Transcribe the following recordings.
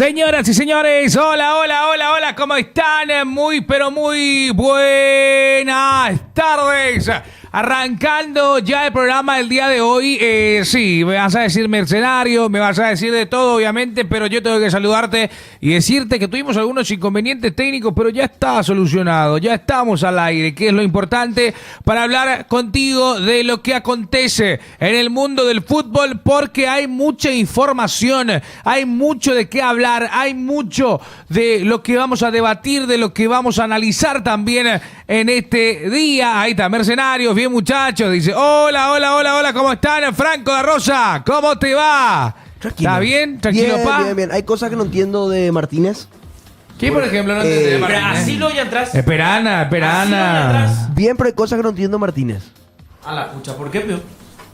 Señoras y señores, hola, hola, hola, hola, ¿cómo están? Muy, pero muy buenas tardes. Arrancando ya el programa del día de hoy, sí, me vas a decir mercenario, me vas a decir de todo, obviamente, pero yo tengo que saludarte y decirte que tuvimos algunos inconvenientes técnicos, pero ya está solucionado, ya estamos al aire, que es lo importante para hablar contigo de lo que acontece en el mundo del fútbol, porque hay mucha información, hay mucho de qué hablar, hay mucho de lo que vamos a debatir, de lo que vamos a analizar también en este día. Ahí está, mercenarios, bien muchachos, dice, hola, hola, hola, hola, ¿cómo están? Franco da Rosa, ¿cómo te va? Tranquilo. ¿Está bien? ¿Tranquilo, bien, pa? Bien. Hay cosas que no entiendo de Martínez. ¿Qué, por ejemplo, no entiendes de Martínez? Así lo ya atrás. Esperana. Bien, pero hay cosas que no entiendo de Martínez. A la pucha, ¿por qué, pio?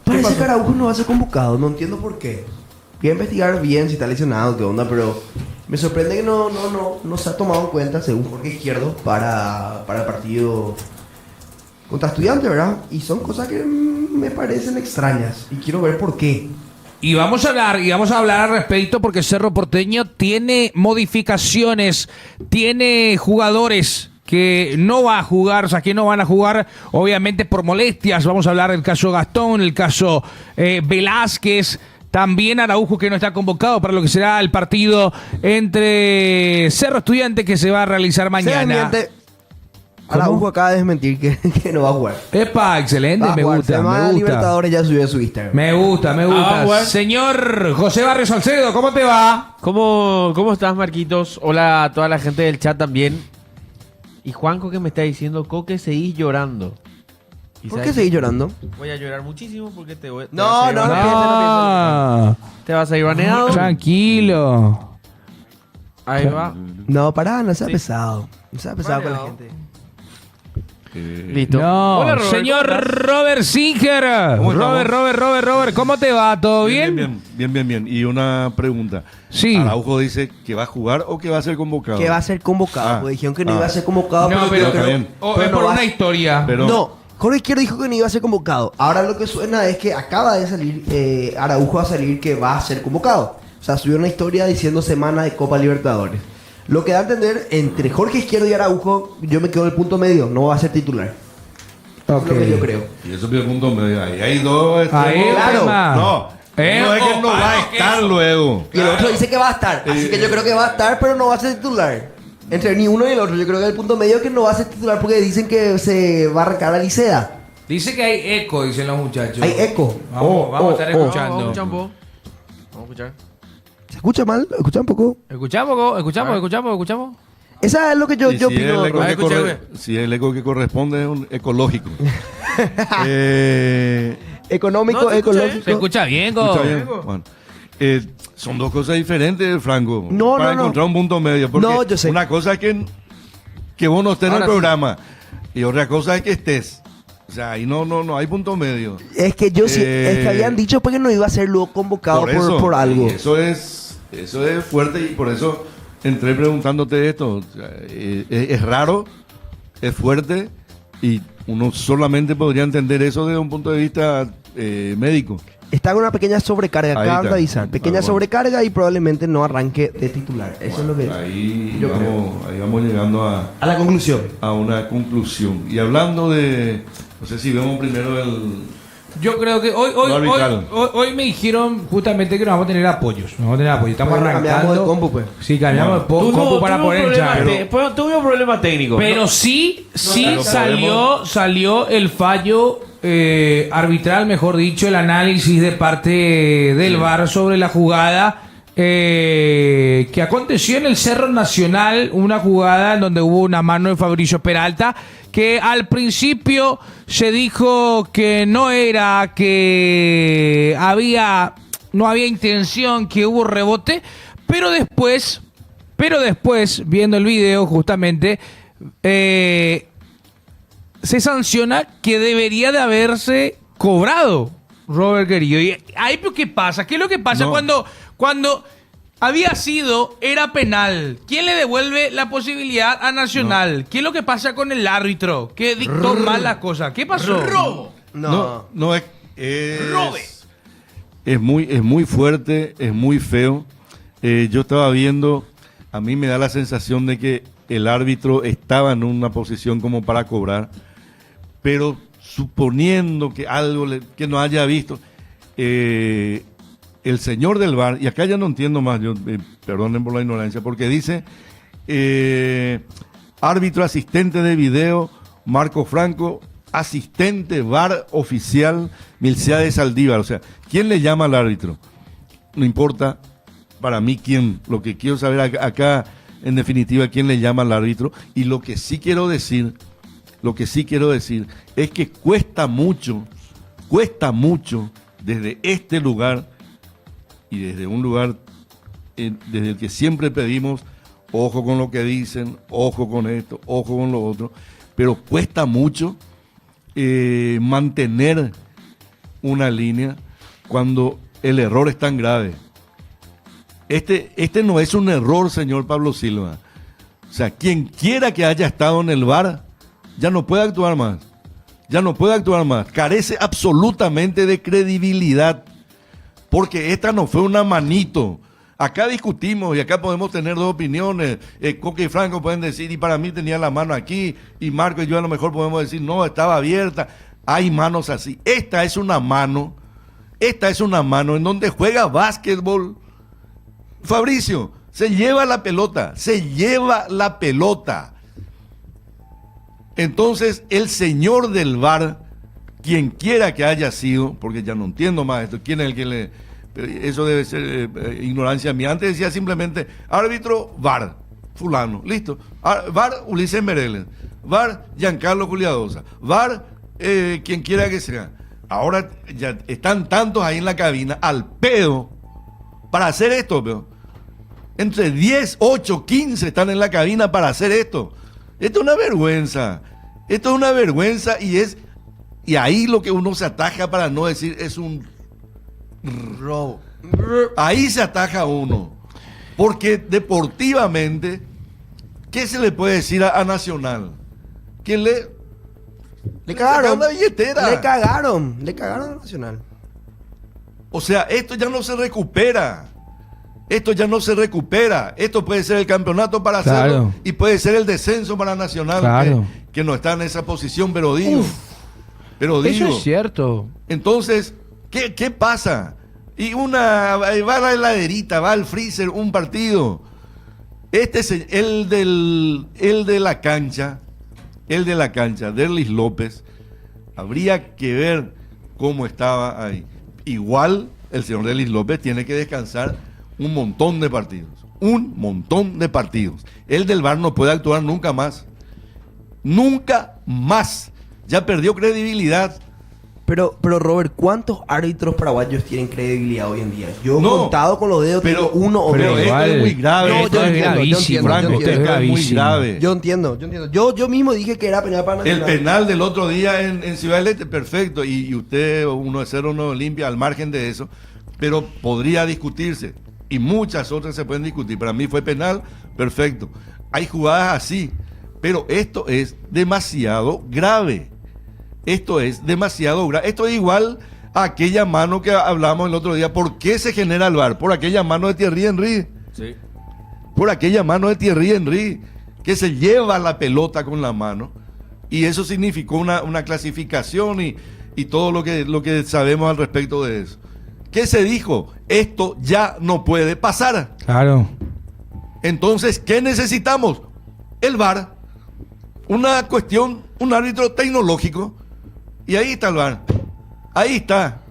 Parece que Araujo no va a ser convocado, no entiendo por qué. Voy a investigar bien si está lesionado, qué onda, pero me sorprende que no se ha tomado en cuenta, según Jorge Izquierdo, para el partido contra Estudiantes, ¿verdad? Y son cosas que me parecen extrañas y quiero ver por qué. Y vamos a hablar al respecto porque Cerro Porteño tiene modificaciones, tiene jugadores que no va a jugar, o sea, que no van a jugar, obviamente por molestias. Vamos a hablar del caso Gastón, el caso Velázquez, también Araujo, que no está convocado para lo que será el partido entre Cerro Estudiantes, que se va a realizar mañana. Araujo acaba de desmentir que no va a jugar. Epa, excelente, me gusta. Libertadores ya subió a su Instagram. Me gusta. Señor José Barrio Salcedo, ¿cómo te va? ¿Cómo estás, Marquitos? Hola a toda la gente del chat también. Y Juanco, que me está diciendo, Coque, seguís llorando. ¿Por qué seguís llorando? Voy a llorar muchísimo porque te voy No pienses. Te vas a ir baneado. Tranquilo. Ahí va. No, pará, no sea pesado. No sea pesado con la gente. Listo. No, Hola, Robert, señor ¿cómo estás? Robert Singer. ¿Cómo estamos? Robert, ¿cómo te va? ¿Todo bien? Bien. Y una pregunta. Sí. Araujo dice que va a jugar o que va a ser convocado. Que va a ser convocado. Porque dijeron que no iba a ser convocado. No, pero pero yo bien. es pero no por va una a- historia. Pero- No, Jorge Izquierdo dijo que no iba a ser convocado. Ahora lo que suena es que acaba de salir, Araujo va a salir que va a ser convocado. O sea, subió una historia diciendo semana de Copa Libertadores. Lo que da a entender, entre Jorge Izquierdo y Araujo, yo me quedo en el punto medio, no va a ser titular. Ok. Es lo que yo creo. Y eso es punto medio. Ahí hay dos. Ahí, Claro. tema. No. No es que no va a estar luego. Y el otro dice que va a estar. Así que yo creo que va a estar, pero no va a ser titular. Entre ni uno y el otro, yo creo que el punto medio es que no va a ser titular porque dicen que se va a arrancar a Licea. Dice que hay eco, dicen los muchachos. Hay eco. Vamos a estar Vamos escuchando. a escuchar un poco. Vamos a escuchar. ¿Se escucha mal? ¿Escucha un poco? Escuchamos. Esa es lo que yo Y si opino. el eco que escucha, si el eco que corresponde es un ecológico. Económico, No, se escucha ecológico. Se escucha bien, Go. ¿Escucha bien? Bueno, son dos cosas diferentes, Franco. No, para no. encontrar un punto medio. Porque No, yo sé. una cosa es que vos no estés en el Ahora sí. programa y otra cosa es que estés. O sea, ahí no hay punto medio. Es que yo sí, es que habían dicho pues que no iba a ser luego convocado por algo. Y eso es fuerte y por eso entré preguntándote esto. O sea, es raro, es fuerte y uno solamente podría entender eso desde un punto de vista médico. Está con una pequeña sobrecarga, Ahí acaban de está. avisar. Pequeña Bueno. sobrecarga y probablemente no arranque de titular. Eso es lo que Ahí yo vamos llegando a la conclusión. a una conclusión. Y hablando de, no sé si vemos primero Yo creo que Lo arbitral. hoy me dijeron justamente que nos vamos a tener apoyos. Estamos Bueno, cambiamos arrancando. de compu, pues. Sí, cambiamos de compu para poder entrar. Tuve un problema técnico. Pero sí pero salió el fallo arbitral, mejor dicho, el análisis de parte del VAR sobre la jugada que aconteció en el Cerro Nacional, una jugada en donde hubo una mano de Fabricio Peralta, que al principio se dijo que no era, que no había intención, que hubo rebote, pero después, viendo el video justamente, se sanciona que debería de haberse cobrado, Robert querido. ¿Y ahí qué pasa? ¿Qué es lo que pasa No. cuando era penal? ¿Quién le devuelve la posibilidad a Nacional? ¿Qué es lo que pasa con el árbitro? ¿Qué dictó mal las cosas? ¿Qué pasó? ¡Robo! No es muy fuerte, es muy feo. Yo estaba viendo, a mí me da la sensación de que el árbitro estaba en una posición como para cobrar, pero suponiendo que algo que no haya visto, el señor del VAR, y acá ya no entiendo más, perdonen por la ignorancia, porque dice árbitro asistente de video, Marco Franco, asistente VAR oficial, Milciades Saldívar. O sea, ¿quién le llama al árbitro? No importa para mí quién, lo que quiero saber acá, en definitiva, quién le llama al árbitro. Y lo que sí quiero decir es que cuesta mucho desde este lugar y desde un lugar desde el que siempre pedimos, ojo con lo que dicen, ojo con esto, ojo con lo otro, pero cuesta mucho mantener una línea cuando el error es tan grave. Este no es un error, señor Pablo Silva. O sea, quien quiera que haya estado en el VAR ya no puede actuar más. Carece absolutamente de credibilidad, porque esta no fue una manito. Acá discutimos y acá podemos tener dos opiniones. Coque y Franco pueden decir, y para mí tenía la mano aquí, y Marco y yo a lo mejor podemos decir, no, estaba abierta. Hay manos así. Esta es una mano en donde juega básquetbol. Fabricio, se lleva la pelota. Entonces, el señor del VAR, quien quiera que haya sido, porque ya no entiendo más esto, quién es el que le... Eso debe ser ignorancia mía. Antes decía simplemente árbitro VAR, fulano, listo. VAR Ulises Mereles, VAR Giancarlo Culiadosa, VAR quien quiera que sea. Ahora ya están tantos ahí en la cabina al pedo para hacer esto, pero entre 10, 8, 15 están en la cabina para hacer esto. Esto es una vergüenza y ahí lo que uno se ataja para no decir es un robo. Ahí se ataja uno. Porque deportivamente, ¿qué se le puede decir a Nacional? Que le cagaron la billetera. Le cagaron a Nacional. O sea, esto ya no se recupera. Esto puede ser el campeonato para hacerlo y puede ser el descenso para Nacional, que no está en esa posición, pero digo. Eso es cierto. Entonces, ¿qué pasa? Y va a la heladerita, va al freezer un partido. El de la cancha, Derlis López, habría que ver cómo estaba ahí. Igual el señor Derlis López tiene que descansar un montón de partidos. El del VAR no puede actuar nunca más. Ya perdió credibilidad. Pero Robert, ¿cuántos árbitros paraguayos tienen credibilidad hoy en día? Yo he contado con los dedos, pero uno o pero dos. esto es muy grave. Esto es gravísimo, Franco, esto es muy grave. Yo entiendo. Yo mismo dije que era penal para El Nacional. penal del otro día en Ciudad del Este, perfecto. Y usted 1-0 no limpia al margen de eso. Pero podría discutirse. Y muchas otras se pueden discutir. Para mí fue penal, perfecto. Hay jugadas así. Pero esto es demasiado grave. Esto es igual a aquella mano que hablamos el otro día. ¿Por qué se genera el VAR? Por aquella mano de Thierry Henry. Sí. Por aquella mano de Thierry Henry, que se lleva la pelota con la mano. Y eso significó una clasificación y todo lo que sabemos al respecto de eso. ¿Qué se dijo? Esto ya no puede pasar. Claro. Entonces, ¿qué necesitamos? El VAR. Una cuestión, un árbitro tecnológico. Y ahí está el VAR. Ahí está.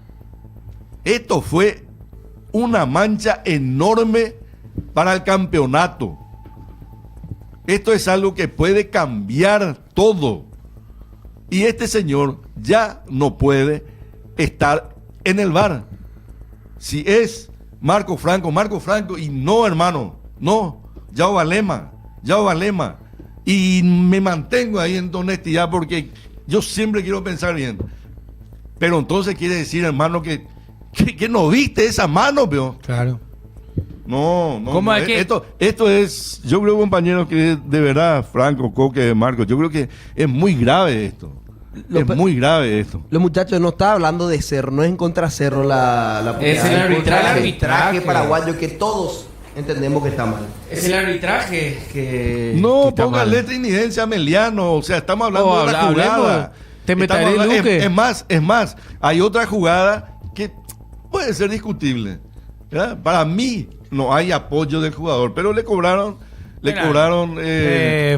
Esto fue una mancha enorme para el campeonato. Esto es algo que puede cambiar todo. Y este señor ya no puede estar en el VAR. Si es Marco Franco, y no, hermano, no, Yao Valema. Y me mantengo ahí en honestidad porque yo siempre quiero pensar bien. Pero entonces quiere decir, hermano, que no viste esa mano, peor. Claro. No. ¿Cómo es que? Esto es, yo creo, compañeros, que de verdad, Franco, Coque, Marco, yo creo que es muy grave esto. Muy grave esto. Los muchachos, no está hablando de Cerro, no es en contra de Cerro la Es el arbitraje. paraguayo que todos entendemos que está mal. Es el arbitraje que No, está póngale mal. Trinedense a Meliano. O sea, estamos hablando de la hablemos. jugada. Te meteré, Estamos hablando- Luque. es más, hay otra jugada que puede ser discutible. ¿Ya? Para mí no hay apoyo del jugador, pero le cobraron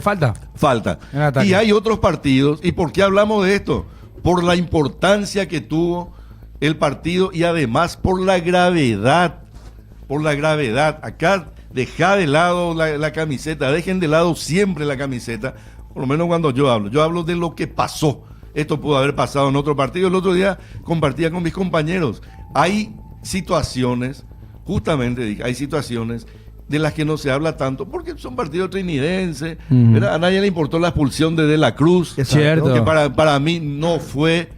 Falta. falta. En ataque. Y hay otros partidos. ¿Y por qué hablamos de esto? Por la importancia que tuvo el partido y además por la gravedad. Por la gravedad. Acá deja de lado la camiseta. Dejen de lado siempre la camiseta. Por lo menos cuando yo hablo. Yo hablo de lo que pasó. Esto pudo haber pasado en otro partido. El otro día compartía con mis compañeros. Hay situaciones, justamente dije, hay situaciones de las que no se habla tanto porque son partidos trinidenses. ¿Verdad? A nadie le importó la expulsión de la Cruz. Exacto. Cierto. Que para mí no fue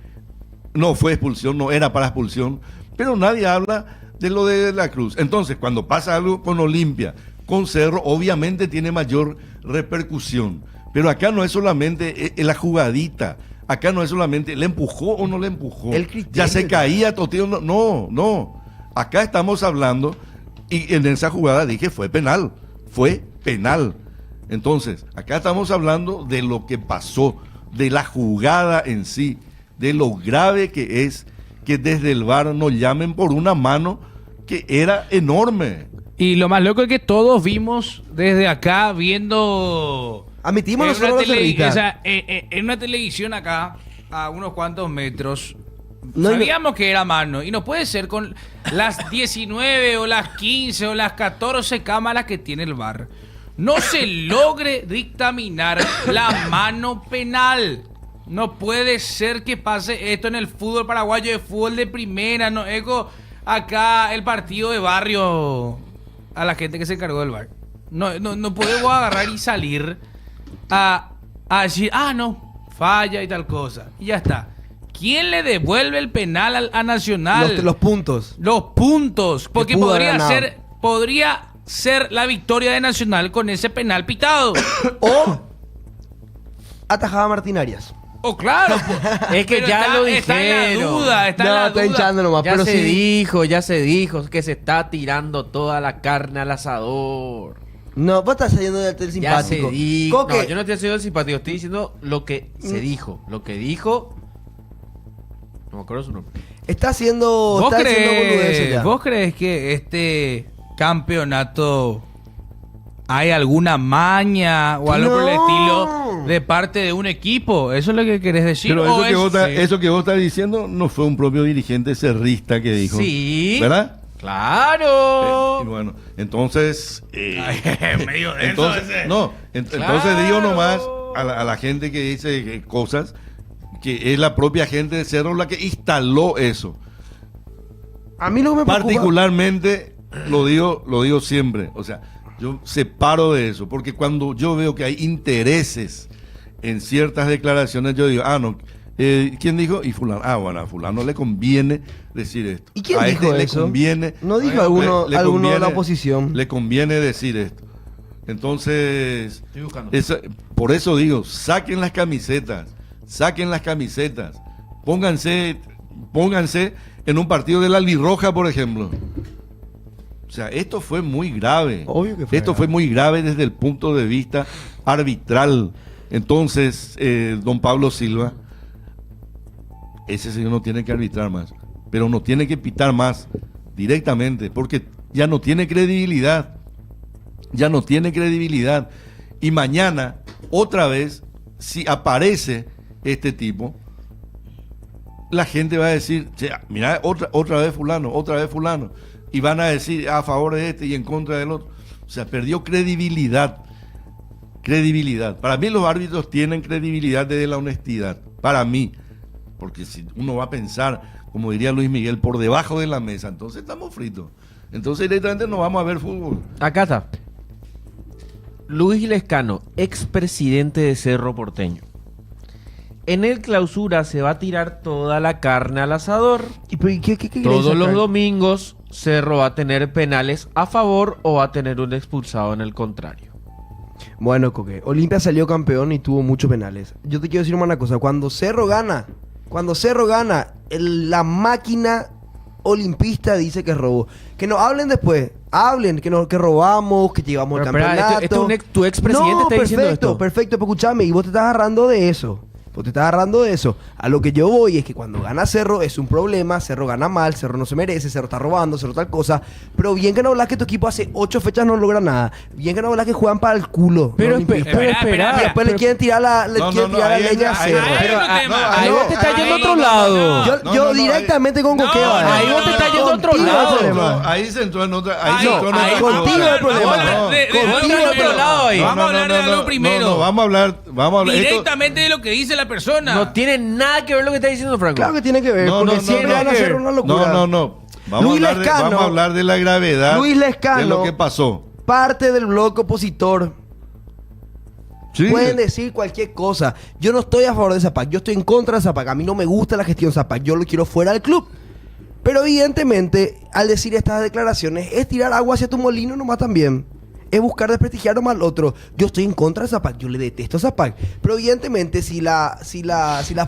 expulsión, no era para expulsión. Pero nadie habla de lo de la Cruz. Entonces, cuando pasa algo con Olimpia, con Cerro, obviamente tiene mayor repercusión. Pero acá no es solamente la jugadita. Acá no es solamente le empujó o no le empujó. El criterio. Ya se caía Toteo. No. Acá estamos hablando, y en esa jugada dije fue penal. Fue penal. Entonces, acá estamos hablando de lo que pasó, de la jugada en sí, de lo grave que es que desde el VAR nos llamen por una mano que era enorme. Y lo más loco es que todos vimos desde acá viendo. Admitimos en nosotros una los cerristas. o sea, en una televisión acá, a unos cuantos metros, No, sabíamos que era mano. Y no puede ser con las 19 o las 15 o las 14 cámaras que tiene el VAR. No se logre dictaminar la mano penal. No puede ser que pase esto en el fútbol paraguayo, de fútbol de primera. No, acá el partido de barrio a la gente que se encargó del VAR. No podemos agarrar y salir a decir, no, falla y tal cosa. Y ya está. ¿Quién le devuelve el penal a Nacional? Los puntos. Los puntos. Porque pudo haber podría ser la victoria de Nacional con ese penal pitado. O atajaba a Martín Arias. Oh, claro. Es que Pero ya lo Está en la dijeron. duda, está en No, la está duda. hinchando nomás, Ya pero se sí. dijo que se está tirando toda la carne al asador. No, vos estás saliendo del Ya se simpático. dijo. Coque, No, yo no estoy haciendo el simpático, estoy diciendo lo que se dijo. Lo que dijo. No me acuerdo su nombre. está haciendo boludeces ya. ¿Vos crees que este campeonato hay alguna maña o algo por el No. estilo de parte de un equipo? ¿Eso es lo que querés decir? Pero ¿O eso que vos estás diciendo no fue un propio dirigente cerrista que dijo. Sí. ¿Verdad? ¡Claro! Y bueno, entonces... medio denso entonces, ese. no, Claro. entonces digo nomás a la gente que dice cosas, que es la propia gente de Cerro la que instaló eso. A mí lo que me preocupa... Particularmente, lo digo siempre, o sea, yo separo de eso, porque cuando yo veo que hay intereses en ciertas declaraciones, yo digo, no, ¿quién dijo? Y fulano, bueno, a fulano le conviene decir esto. ¿Y quién a dijo le eso? conviene. No dijo alguno de la oposición. Le conviene decir esto. Entonces, Estoy buscando. por eso digo, saquen las camisetas, pónganse en un partido de la Albirroja, por ejemplo. O sea, esto fue muy grave. Obvio que fue Esto grave. fue muy grave desde el punto de vista arbitral. Entonces, don Pablo Silva, ese señor no tiene que arbitrar más, pero no tiene que pitar más directamente, porque ya no tiene credibilidad. Y mañana, otra vez, si aparece este tipo, la gente va a decir, che, mira, otra vez fulano. Y van a decir a favor de este y en contra del otro. O sea, perdió credibilidad. Para mí los árbitros tienen credibilidad desde la honestidad. Para mí. Porque si uno va a pensar, como diría Luis Miguel, por debajo de la mesa, entonces estamos fritos. Entonces directamente no vamos a ver fútbol. Acá está. Luis Lescano, expresidente de Cerro Porteño. En el clausura se va a tirar toda la carne al asador. ¿Y qué querés Todos los sacar? domingos Cerro va a tener penales a favor o va a tener un expulsado en el contrario. Bueno, Coque, Olimpia salió campeón y tuvo muchos penales. Yo te quiero decir una cosa, cuando Cerro gana, la máquina olimpista dice que robó. Que nos hablen después. Hablen que robamos, que llevamos el Pero espera, campeonato. tu expresidente está diciendo esto. Perfecto, pero escúchame, y vos te estás agarrando de eso. A lo que yo voy es que cuando gana Cerro es un problema, Cerro gana mal, Cerro no se merece, Cerro está robando, Cerro tal cosa. Pero bien que no hablas que tu equipo hace 8 fechas no logra nada. Bien que no hablas que juegan para el culo. Pero los olimpistas. espera. Y después le quieren tirar la leña a Cerro. Ahí vos te estás yendo a otro lado. Yo directamente con Coqueva. ahí vos te estás yendo a otro lado. Ahí se entró en otra. contigo el problema. Contigo en otro lado ahí. Vamos a hablar de algo primero. No, vamos a hablar. Directamente de lo que dice la persona. No tiene nada que ver lo que está diciendo Franco. Claro que tiene que ver, No, porque no, siempre no, van a no, hacer no. una locura. No. Luis Vamos Lescano, a hablar de la gravedad Luis Lescano, de lo que pasó. parte del bloque opositor. Sí. Pueden decir cualquier cosa. Yo no estoy a favor de Zapac, yo estoy en contra de Zapac. A mí no me gusta la gestión Zapac, yo lo quiero fuera del club. Pero evidentemente, al decir estas declaraciones, es tirar agua hacia tu molino nomás también. Es buscar desprestigiar nomás al otro. Yo estoy en contra de Zapac, yo le detesto a Zapac. Pero evidentemente, si las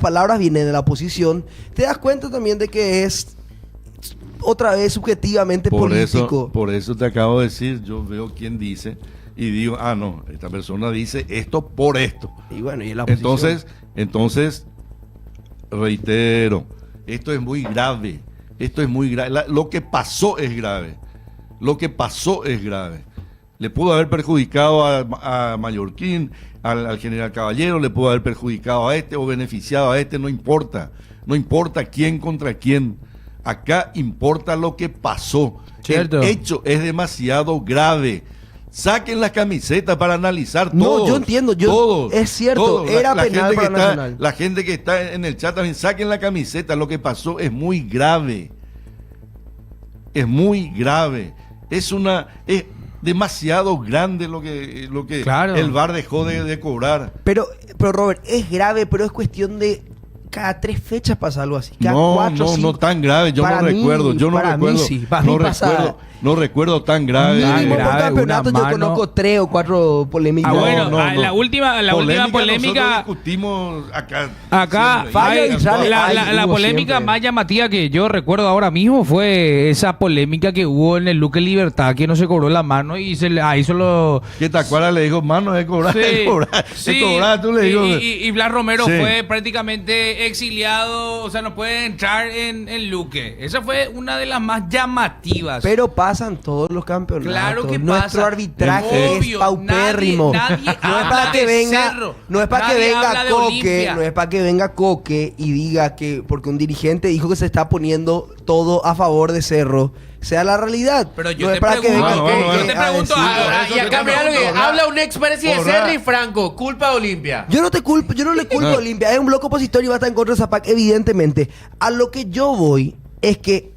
palabras vienen de la oposición, te das cuenta también de que es otra vez subjetivamente político. Por eso te acabo de decir, yo veo quién dice y digo, no, esta persona dice esto por esto. Y bueno, y en la oposición. Entonces, reitero, esto es muy grave. Esto es muy grave. Lo que pasó es grave. Le pudo haber perjudicado a Mallorquín, al general Caballero, le pudo haber perjudicado a este o beneficiado a este, no importa. No importa quién contra quién. Acá importa lo que pasó. Cierto. El hecho es demasiado grave. Saquen las camisetas para analizar todo. No, yo entiendo, es cierto, era penal para Nacional. La gente que está en el chat también, saquen la camiseta. Lo que pasó es muy grave. Es muy grave. Es demasiado grande lo que Claro. el VAR dejó de cobrar. Pero Robert, es grave, pero es cuestión de cada 3 fechas pasa algo así. Cada 4, 5. No tan grave. Yo Para no mí- recuerdo. para mí sí, para mí pasa- No recuerdo tan grave. Mínimo por grave, campeonato una yo mano. conozco 3 o 4 polémicas. La última polémica. Nosotros discutimos acá. Acá siempre. falla hay- y sale, la hubo polémica siempre. más llamativa que yo recuerdo ahora mismo fue esa polémica que hubo en el Luque Libertad, que no se cobró la mano y ahí solo... ¿Qué Tacuara le dijo, mano, es cobrar, Sí, es cobrar, sí, es cobrar, tú le digo. y Blas Romero Sí. fue prácticamente exiliado, o sea, no puede entrar en Luque. Esa fue una de las más llamativas. Pero pasan todos los campeonatos. Claro que Nuestro pasa. arbitraje Obvio, es paupérrimo. nadie no es habla para que de venga, Cerro. no es para que Nadie venga habla de Coque, Olimpia. no es para que venga Coque y diga que porque un dirigente dijo que se está poniendo todo a favor de Cerro, sea la realidad. Pero yo no te es para que pregunto, venga bueno, Coque yo te a pregunto decir- algo. Por eso Y acá te mira lo que pregunto, habla un expresidente Borra. Cerri Franco, culpa a Olimpia. Yo no le culpo a Olimpia, es un bloque opositor y va a estar en contra de Zapac, evidentemente. A lo que yo voy es que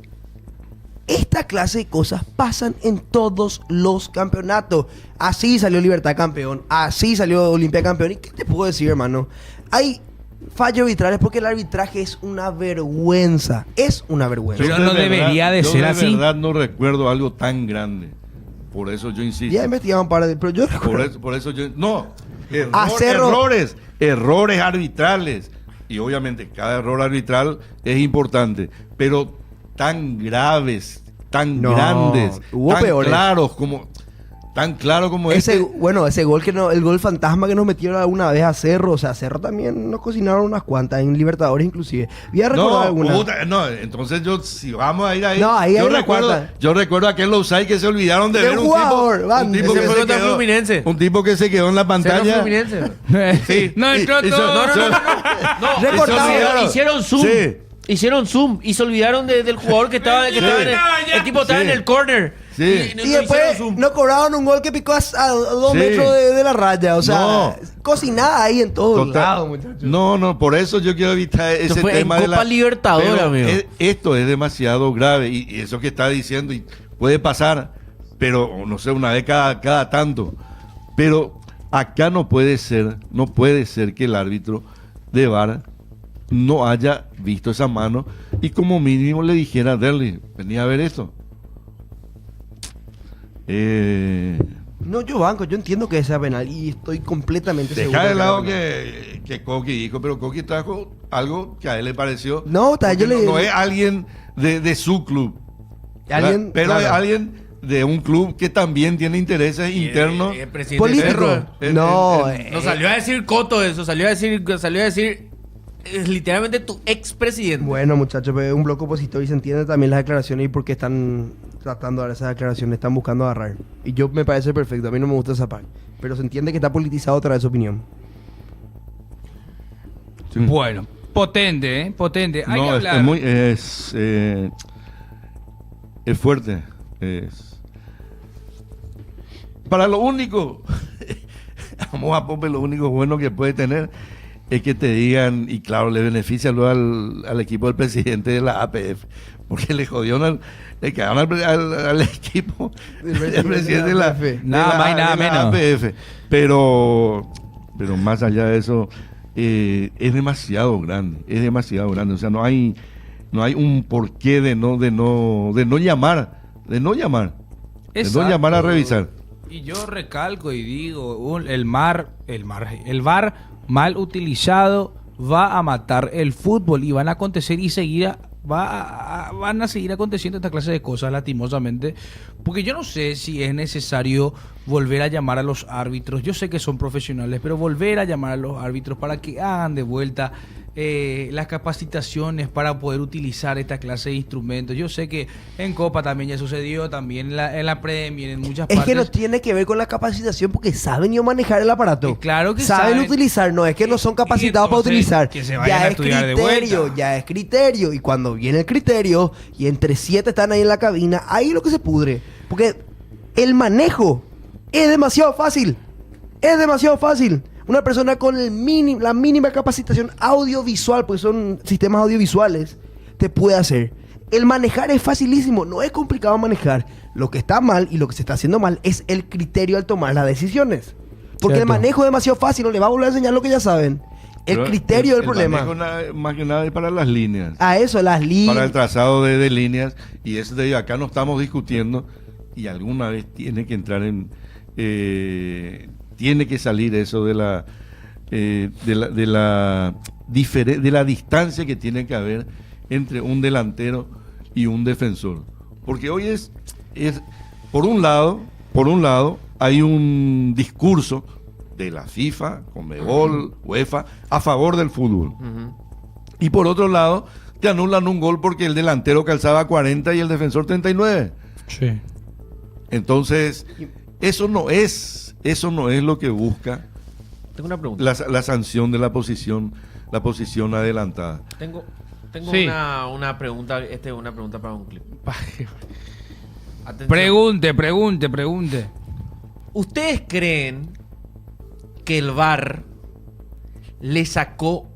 esta clase de cosas pasan en todos los campeonatos. Así salió Libertad campeón, así salió Olimpia campeón. ¿Y qué te puedo decir, hermano? Hay fallos arbitrales porque el arbitraje es una vergüenza. Es una vergüenza. Pero Yo no debería de yo ser de así. verdad no recuerdo algo tan grande. Por eso yo insisto. Ya investigamos para... Pero yo recuerdo... Por eso yo... No. A Cerro- Errores arbitrales. Y obviamente cada error arbitral es importante. Pero tan graves, tan No, grandes, hubo tan peores. claros como... Tan claro como Ese gol el gol fantasma que nos metieron alguna vez a Cerro, o sea, a Cerro también nos cocinaron unas cuantas, en Libertadores inclusive. Voy a recordar alguna. Entonces si vamos a ir ahí, No, ahí hay una cuarta. yo recuerdo aquel offside que se olvidaron de De ver un jugador, Van, un tipo ese que fue se contra quedó, Fluminense. un tipo que se quedó en la Cerro pantalla. Fluminense. Sí, No entró hizo- todo. No, Recortado. hicieron zoom. Sí. Hicieron zoom y se olvidaron del jugador que estaba, Sí. el tipo estaba Sí. en el corner. Sí. Y después hicieron zoom. nos cobraron un gol que picó a 2 Sí. metros de la raya. O sea, No. cocinada ahí en todos Total- lados, muchachos. No, por eso yo quiero evitar Esto ese fue en tema de Copa la Libertadores, pero amigo. esto es demasiado grave y eso que está diciendo y puede pasar, pero no sé, una vez cada tanto. Pero acá no puede ser que el árbitro de VAR no haya visto esa mano y como mínimo le dijera, Derly, venía a ver esto. No, yo entiendo que sea penal y estoy completamente seguro. Deja de que lado era penal. que Coqui dijo, pero Coqui trajo algo que a él le pareció. No, Porque yo le- no es alguien de su club, Alguien, pero claro. es alguien de un club que también tiene intereses internos. El presidente Político. Cerro. No, No salió a decir Coto eso, salió a decir es literalmente tu expresidente. Bueno, muchachos, pero es un bloque opositor y se entiende también las declaraciones y por qué están tratando de dar esas declaraciones, están buscando agarrar. Y yo me parece perfecto, a mí no me gusta esa parte. Pero se entiende que está politizado otra vez su opinión. Sí. Bueno, potente, ¿eh? Potente. Hay que No, hablar. es fuerte. Para lo único, vamos a Pope, lo único bueno que puede tener es que te digan, y claro, le beneficia luego al equipo del presidente de la APF, porque le jodieron, le cagaron al equipo del presidente de la APF. Nada más y nada menos. APF. Pero más allá de eso, es demasiado grande, O sea, no hay un porqué de no llamar, de no llamar a revisar. Y yo recalco y digo, el VAR mal utilizado va a matar el fútbol y van a acontecer y van a seguir aconteciendo esta clase de cosas lastimosamente, porque yo no sé si es necesario volver a llamar a los árbitros. Yo sé que son profesionales, pero volver a llamar a los árbitros para que hagan de vuelta las capacitaciones para poder utilizar esta clase de instrumentos. Yo sé que en Copa también ya sucedió, también en la Premier, en muchas Es partes. que no tiene que ver con la capacitación porque saben yo manejar el aparato. Claro que saben saben. utilizar, no es que no son capacitados para entonces, utilizar. que se vayan a estudiar de criterio, vuelta. ya es criterio. Y cuando viene el criterio y entre 7 están ahí en la cabina, ahí es lo que se pudre. Porque el manejo es demasiado fácil. Es demasiado fácil. Una persona con la mínima capacitación audiovisual, pues son sistemas audiovisuales, te puede hacer. El manejar es facilísimo, no es complicado manejar. Lo que está mal y lo que se está haciendo mal es el criterio al tomar las decisiones. Porque Cierto. el manejo es demasiado fácil, no le va a volver a enseñar lo que ya saben. El Pero criterio del problema. manejo más que nada es para las líneas. A eso, las Para el líneas. trazado de líneas, y eso de acá no estamos discutiendo, y alguna vez tiene que entrar tiene que salir eso de la distancia que tiene que haber entre un delantero y un defensor. Porque hoy es por un lado hay un discurso de la FIFA, Conmebol, UEFA, a favor del fútbol. Ujú. Y por otro lado, te anulan un gol porque el delantero calzaba 40 y el defensor 39. Sí. Entonces, eso no es lo que busca Tengo una pregunta. la sanción de la posición adelantada. Tengo Sí. una pregunta, una pregunta para un clip. Atención. Pregunte. ¿Ustedes creen que el VAR le sacó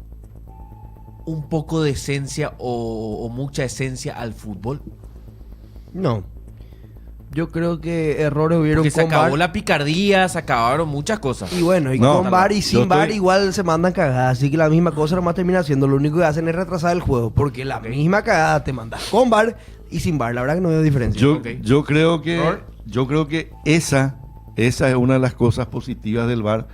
un poco de esencia o mucha esencia al fútbol? No. Yo creo que errores hubieron Porque se con acabó VAR. la picardía, se acabaron muchas cosas. Y bueno, y No, con VAR y yo sin estoy- VAR igual se mandan cagadas. Así que la misma cosa nomás termina haciendo. Lo único que hacen es retrasar el juego. Porque la misma cagada te mandas con VAR y sin VAR. La verdad que no veo diferencia. Ok. Yo creo que Rol. esa es una de las cosas positivas del VAR,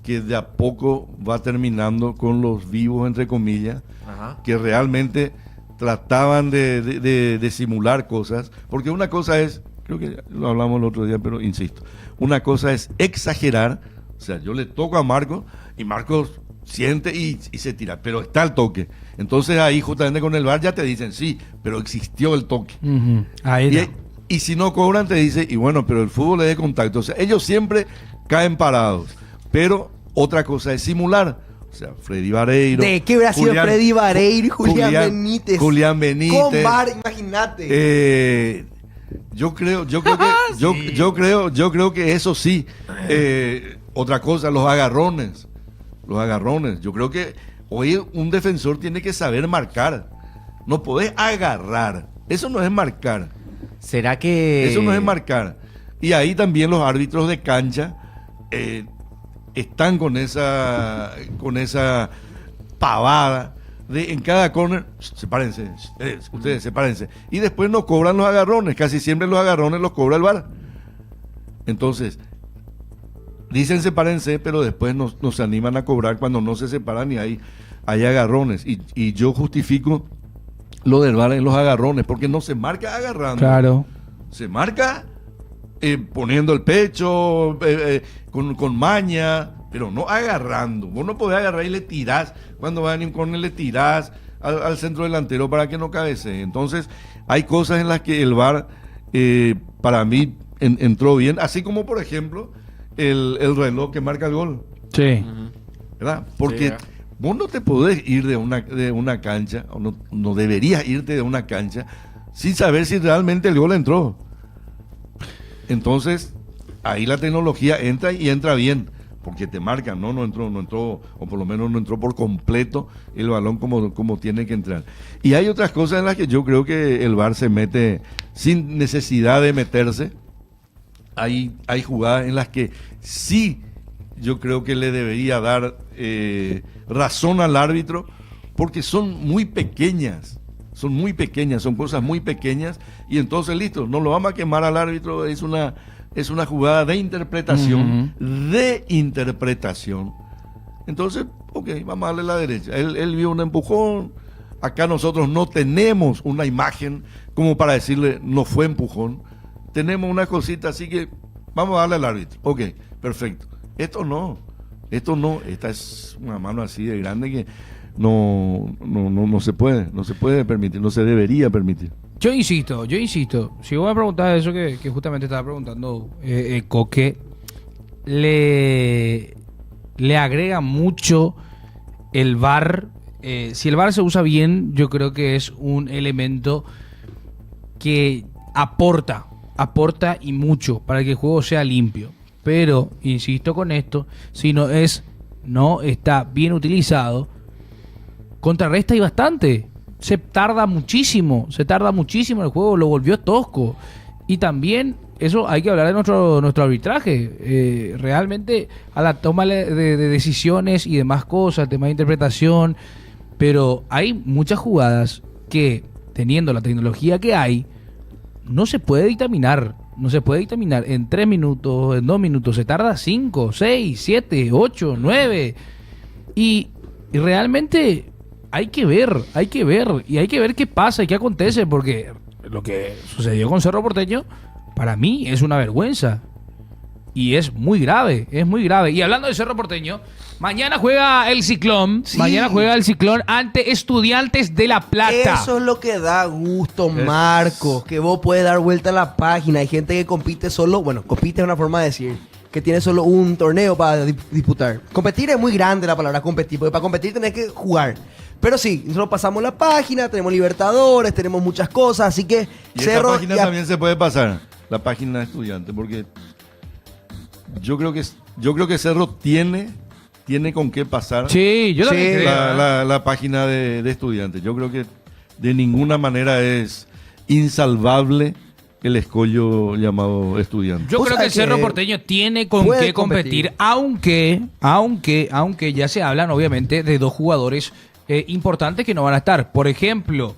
que de a poco va terminando con los vivos, entre comillas, Ajá. que realmente trataban de simular cosas. Porque una cosa es, creo que lo hablamos el otro día, pero insisto, una cosa es exagerar. O sea, yo le toco a Marcos y Marcos siente y se tira, pero está el toque. Entonces ahí justamente con el VAR ya te dicen, sí, pero existió el toque. Ahí está. Y si no cobran, te dice, y bueno, pero el fútbol es de contacto. O sea, ellos siempre caen parados. Pero otra cosa es simular. O sea, Freddy Vareiro. ¿De qué hubiera sido Freddy Vareiro y Julián Benítez? Julián Benítez. Con VAR, imagínate. Yo creo que eso sí. Otra cosa, los agarrones. Yo creo que hoy un defensor tiene que saber marcar. No podés agarrar. Eso no es marcar. ¿Será que Eso no es marcar. Y ahí también los árbitros de cancha están con esa pavada de en cada corner, sepárense, ustedes sepárense. Y después no cobran los agarrones, casi siempre los agarrones los cobra el VAR. Entonces, dicen sepárense, pero después no se animan a cobrar cuando no se separan y hay hay agarrones. Y yo justifico lo del VAR en los agarrones, porque no se marca agarrando. Claro. Se marca poniendo el pecho, con maña, pero no agarrando. Vos no podés agarrar y le tirás. Cuando va a venir un córner le tirás al centro delantero para que no cabecee. Entonces, hay cosas en las que el VAR, para mí, entró bien. Así como, por ejemplo, el reloj que marca el gol. Sí. ¿Verdad? Porque vos no te podés ir de una cancha, o no deberías irte de una cancha, sin saber si realmente el gol entró. Entonces, ahí la tecnología entra y entra bien, porque te marcan, no entró, o por lo menos no entró por completo el balón como tiene que entrar. Y hay otras cosas en las que yo creo que el VAR se mete sin necesidad de meterse. Hay jugadas en las que sí yo creo que le debería dar razón al árbitro, porque son muy pequeñas, son cosas muy pequeñas, y entonces listo, no lo vamos a quemar al árbitro, es una jugada de interpretación, Entonces, ok, vamos a darle la derecha. Él vio un empujón, acá nosotros no tenemos una imagen como para decirle no fue empujón, tenemos una cosita, así que vamos a darle al árbitro. Ok, perfecto. Esta es una mano así de grande que no se puede permitir, no se debería permitir. Yo insisto, si vos me preguntás eso que justamente estaba preguntando Coque, le agrega mucho el VAR. Si el VAR se usa bien, yo creo que es un elemento que aporta y mucho para que el juego sea limpio. Pero, insisto con esto, si no está bien utilizado, contrarresta y bastante. Se tarda muchísimo el juego, lo volvió tosco. Y también, eso hay que hablar de nuestro arbitraje. Realmente, a la toma de decisiones y demás cosas, tema de interpretación, pero hay muchas jugadas que, teniendo la tecnología que hay, no se puede dictaminar en 3 minutos, en 2 minutos, se tarda 5, 6, 7, 8, 9 y realmente hay que ver qué pasa y qué acontece, porque lo que sucedió con Cerro Porteño para mí es una vergüenza y es muy grave. Y hablando de Cerro Porteño, mañana juega el Ciclón. Sí. Mañana juega el Ciclón ante Estudiantes de La Plata. Eso es lo que da gusto, Marcos, que vos puedes dar vuelta a la página. Hay gente que compite solo, compite es una forma de decir, que tiene solo un torneo para disputar. Competir es muy grande la palabra competir, porque para competir tenés que jugar. Pero sí, nosotros pasamos la página, tenemos Libertadores, tenemos muchas cosas, así que Y Cerro... esa página también se puede pasar, la página de estudiantes, porque yo creo que Cerro tiene con qué pasar. Sí, yo también creo. La página de estudiantes. Yo creo que de ninguna manera es insalvable el escollo llamado estudiante. Yo creo que el Cerro Porteño tiene con qué competir, aunque ya se hablan obviamente de dos jugadores importantes que no van a estar. Por ejemplo,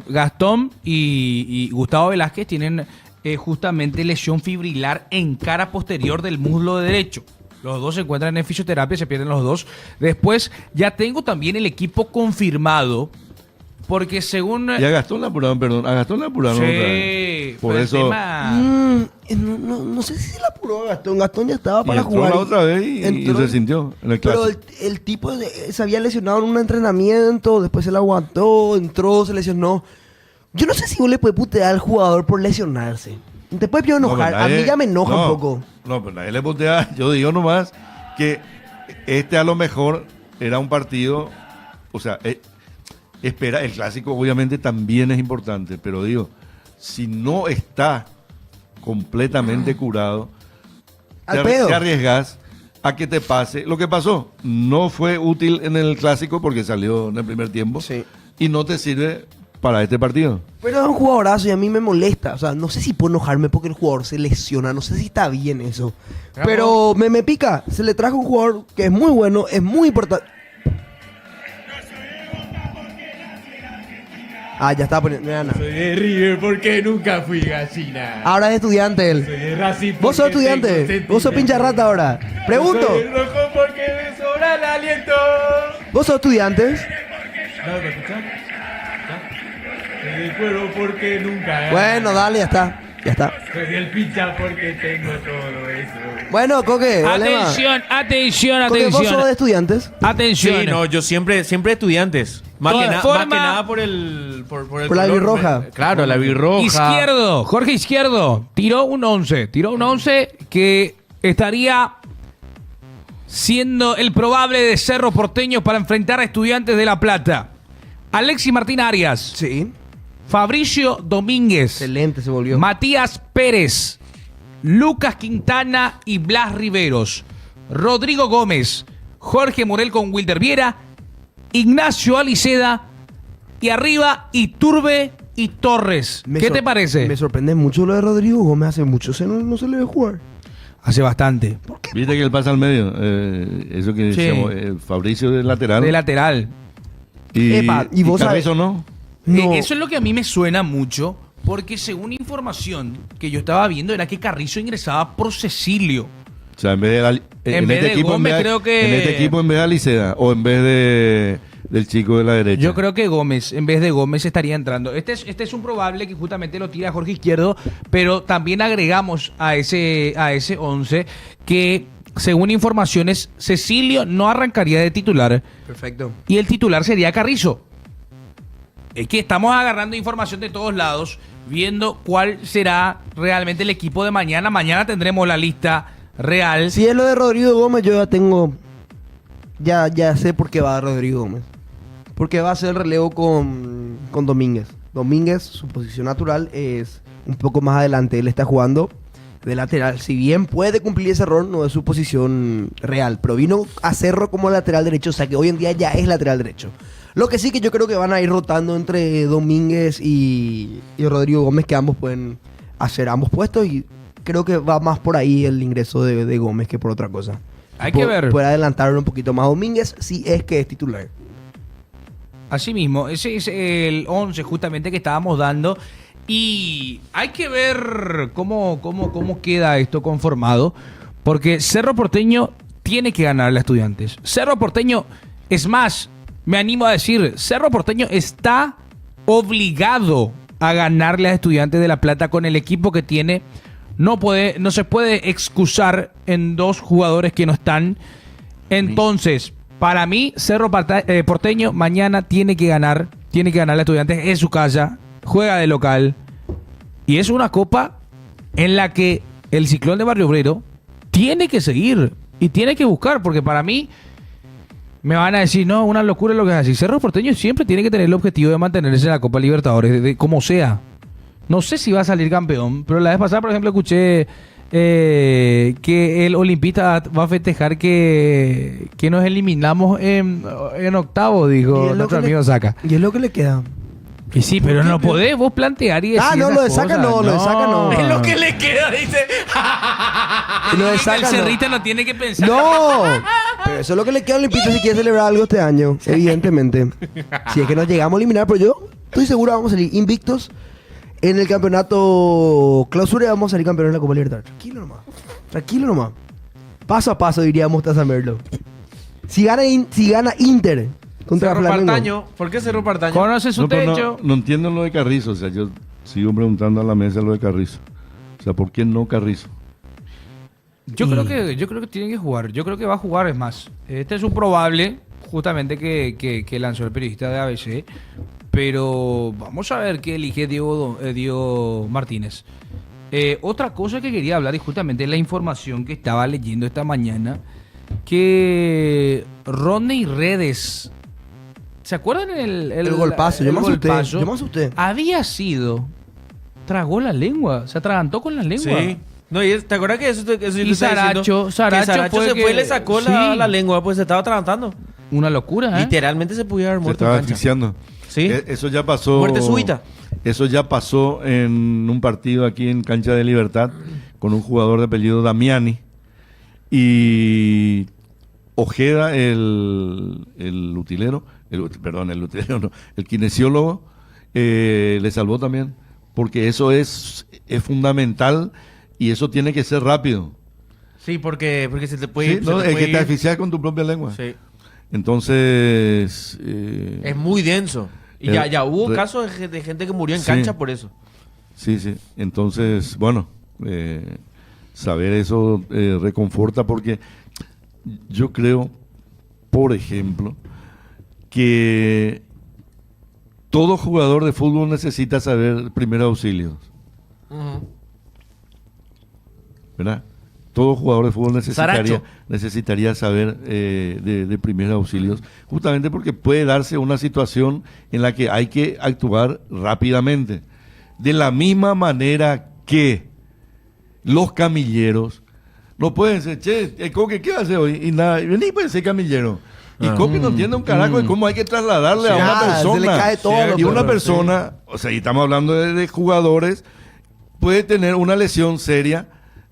Gastón y Gustavo Velázquez tienen justamente lesión fibrilar en cara posterior del muslo derecho. Los dos se encuentran en fisioterapia, se pierden los dos. Después ya tengo también el equipo confirmado, porque según... Y a Gastón le apuraron, otra vez. Por eso... No sé si se la apuró a Gastón. Gastón ya estaba para entró jugar. la otra vez y resintió en el Pero clásico. el tipo se había lesionado en un entrenamiento, después se la aguantó, entró, se lesionó. Yo no sé si vos le puedes putear al jugador por lesionarse. Te puedes enojar. A mí ya me enoja un poco. No, pero nadie le putea. Yo digo nomás que a lo mejor era un partido, o sea, espera, el clásico obviamente también es importante, pero digo, si no está completamente curado, te arriesgas a que te pase lo que pasó. No fue útil en el clásico porque salió en el primer tiempo, Sí. y no te sirve para este partido. Pero es un jugadorazo y a mí me molesta. O sea, no sé si puedo enojarme porque el jugador se lesiona. No sé si está bien eso. Pero me pica. Se le trajo un jugador que es muy bueno, es muy importante. Ah, ya estaba poniendo. Mira, Soy de River porque nunca fui gallina. ahora es estudiante él. Soy de Racing Vos sos porque tengo estudiante. sentimiento. Vos sos pincha rata ahora. Pregunto. Soy rojo porque me sobra el aliento. ¿Vos sos estudiantes? ¿No me escuchás? Me recuerdo porque nunca. Bueno, dale, ya está. Ya está. Soy el picha porque tengo todo eso. Bueno, Coque, dale más. Atención, Coque, ¿vos sos de atención. estudiantes? Atención. Sí, no, yo siempre estudiantes. Más Toda que, más forma- que nada por el Por la color. birroja. Claro, la birroja. Izquierdo, Jorge Izquierdo, tiró un 11 que estaría siendo el probable de Cerro Porteño para enfrentar a Estudiantes de La Plata. Alexis Martín Arias, Sí. Fabricio Domínguez, Excelente se volvió. Matías Pérez, Lucas Quintana y Blas Riveros, Rodrigo Gómez, Jorge Morel con Wilder Viera, Ignacio Aliceda y arriba Iturbe y Torres. Me ¿Qué sor- te parece? Me sorprende mucho lo de Rodrigo Gómez. Hace mucho no se le ve jugar. Hace bastante. Viste que él pasa al medio. Eso que Sí. decíamos, Fabricio de lateral. De lateral. Y, Epa, y vos Carrizo no. No. Eso es lo que a mí me suena mucho, porque según información que yo estaba viendo era que Carrizo ingresaba por Cecilio. O sea, en vez de, En vez de Gómez, creo que- En este equipo en vez de Aliceda o en vez del chico de la derecha. Yo creo que Gómez, en vez de Gómez, estaría entrando. Este es un probable que justamente lo tira Jorge Izquierdo, pero también agregamos a ese 11 que, según informaciones, Cecilio no arrancaría de titular Perfecto. y el titular sería Carrizo. Es que estamos agarrando información de todos lados, viendo cuál será realmente el equipo de mañana. Mañana tendremos la lista real. Si es lo de Rodrigo Gómez, yo ya tengo. Ya sé por qué va Rodrigo Gómez. Porque va a ser el relevo con Domínguez. Domínguez, su posición natural es un poco más adelante. Él está jugando de lateral. Si bien puede cumplir ese rol, no es su posición real. Pero vino a Cerro como lateral derecho. O sea que hoy en día ya es lateral derecho. Lo que sí que yo creo que van a ir rotando entre Domínguez y Rodrigo Gómez, que ambos pueden hacer ambos puestos. Y creo que va más por ahí el ingreso de Gómez que por otra cosa. Hay que ver. Puede adelantarlo un poquito más Domínguez si es que es titular. Así mismo, ese es el 11 justamente que estábamos dando. Y hay que ver cómo queda esto conformado. Porque Cerro Porteño tiene que ganarle a Estudiantes. Cerro Porteño, es más, me animo a decir, Cerro Porteño está obligado a ganarle a Estudiantes de La Plata con el equipo que tiene. No se puede excusar en dos jugadores que no están. Entonces, para mí, Cerro Porteño mañana tiene que ganarle a Estudiantes en su casa, juega de local. Y es una copa en la que el Ciclón de Barrio Obrero tiene que seguir y tiene que buscar, porque para mí me van a decir, no, una locura lo que es así. Cerro Porteño siempre tiene que tener el objetivo de mantenerse en la Copa Libertadores, de como sea. No sé si va a salir campeón, pero la vez pasada, por ejemplo, escuché que el Olimpista va a festejar que nos eliminamos en octavo, dijo nuestro amigo Saca. Y es lo que le queda. Y sí, pero no podés vos plantear y decir no, esas lo de Saca cosas. no, lo de Saca no. Es lo que le queda, dice. Lo de El Saca no. Cerrita no tiene que pensar. ¡No! Pero eso es lo que le queda al Olimpista si quiere celebrar algo este año, evidentemente. Si es que nos llegamos a eliminar, pero yo estoy seguro vamos a salir invictos en el campeonato clausura y vamos a salir campeones de la Copa Libertadores. Tranquilo nomás. Paso a paso, diríamos Taza Merlo. Si gana Inter contra Cerro Flamengo. Partaño. ¿Por qué Cerro Partaño? Conoce su No, pero techo. no entiendo lo de Carrizo. O sea, yo sigo preguntando a la mesa lo de Carrizo. O sea, ¿por qué no Carrizo? Yo creo que tiene que jugar. Yo creo que va a jugar, es más. Este es un probable, justamente, que lanzó el periodista de ABC. Pero vamos a ver qué elige Diego Martínez. Otra cosa que quería hablar, y justamente la información que estaba leyendo esta mañana, que Rodney Redes, ¿se acuerdan el golpazo? Yo me asusté. Había sido, tragó la lengua, se atragantó con la lengua. Sí. No, ¿te acuerdas que eso yo te Y estaba diciendo? Saracho Que Saracho fue se que- fue y le sacó sí. la lengua, pues se estaba atragantando. Una locura, ¿eh? Literalmente se pudiera haber Se muerto en estaba cancha. asfixiando. Sí. Eso ya pasó. Muerte súbita. Eso ya pasó en un partido aquí en Cancha de Libertad con un jugador de apellido Damiani. Y Ojeda, el utilero, el utilero no, el kinesiólogo, le salvó también. Porque eso es fundamental y eso tiene que ser rápido. Sí, porque se te puede Sí, ir. no, se te el puede que te ir. asfixias con tu propia lengua. Sí. Entonces... Es muy denso. Y ya hubo casos de gente que murió en Sí. cancha por eso. Sí, sí. Entonces, bueno, saber eso reconforta porque yo creo, por ejemplo, que todo jugador de fútbol necesita saber primeros auxilios, ¿verdad? Todo jugador de fútbol Saracho. necesitaría saber de primeros auxilios, justamente porque puede darse una situación en la que hay que actuar rápidamente. De la misma manera que los camilleros no pueden decir, che, el Coque, ¿qué hace hoy? Y nada, y vení, puede ser camillero. Y Coque no entiende un carajo de cómo hay que trasladarle a una Nada, persona. se le cae todo lo y una peor, persona, o sea, y estamos hablando de jugadores, puede tener una lesión seria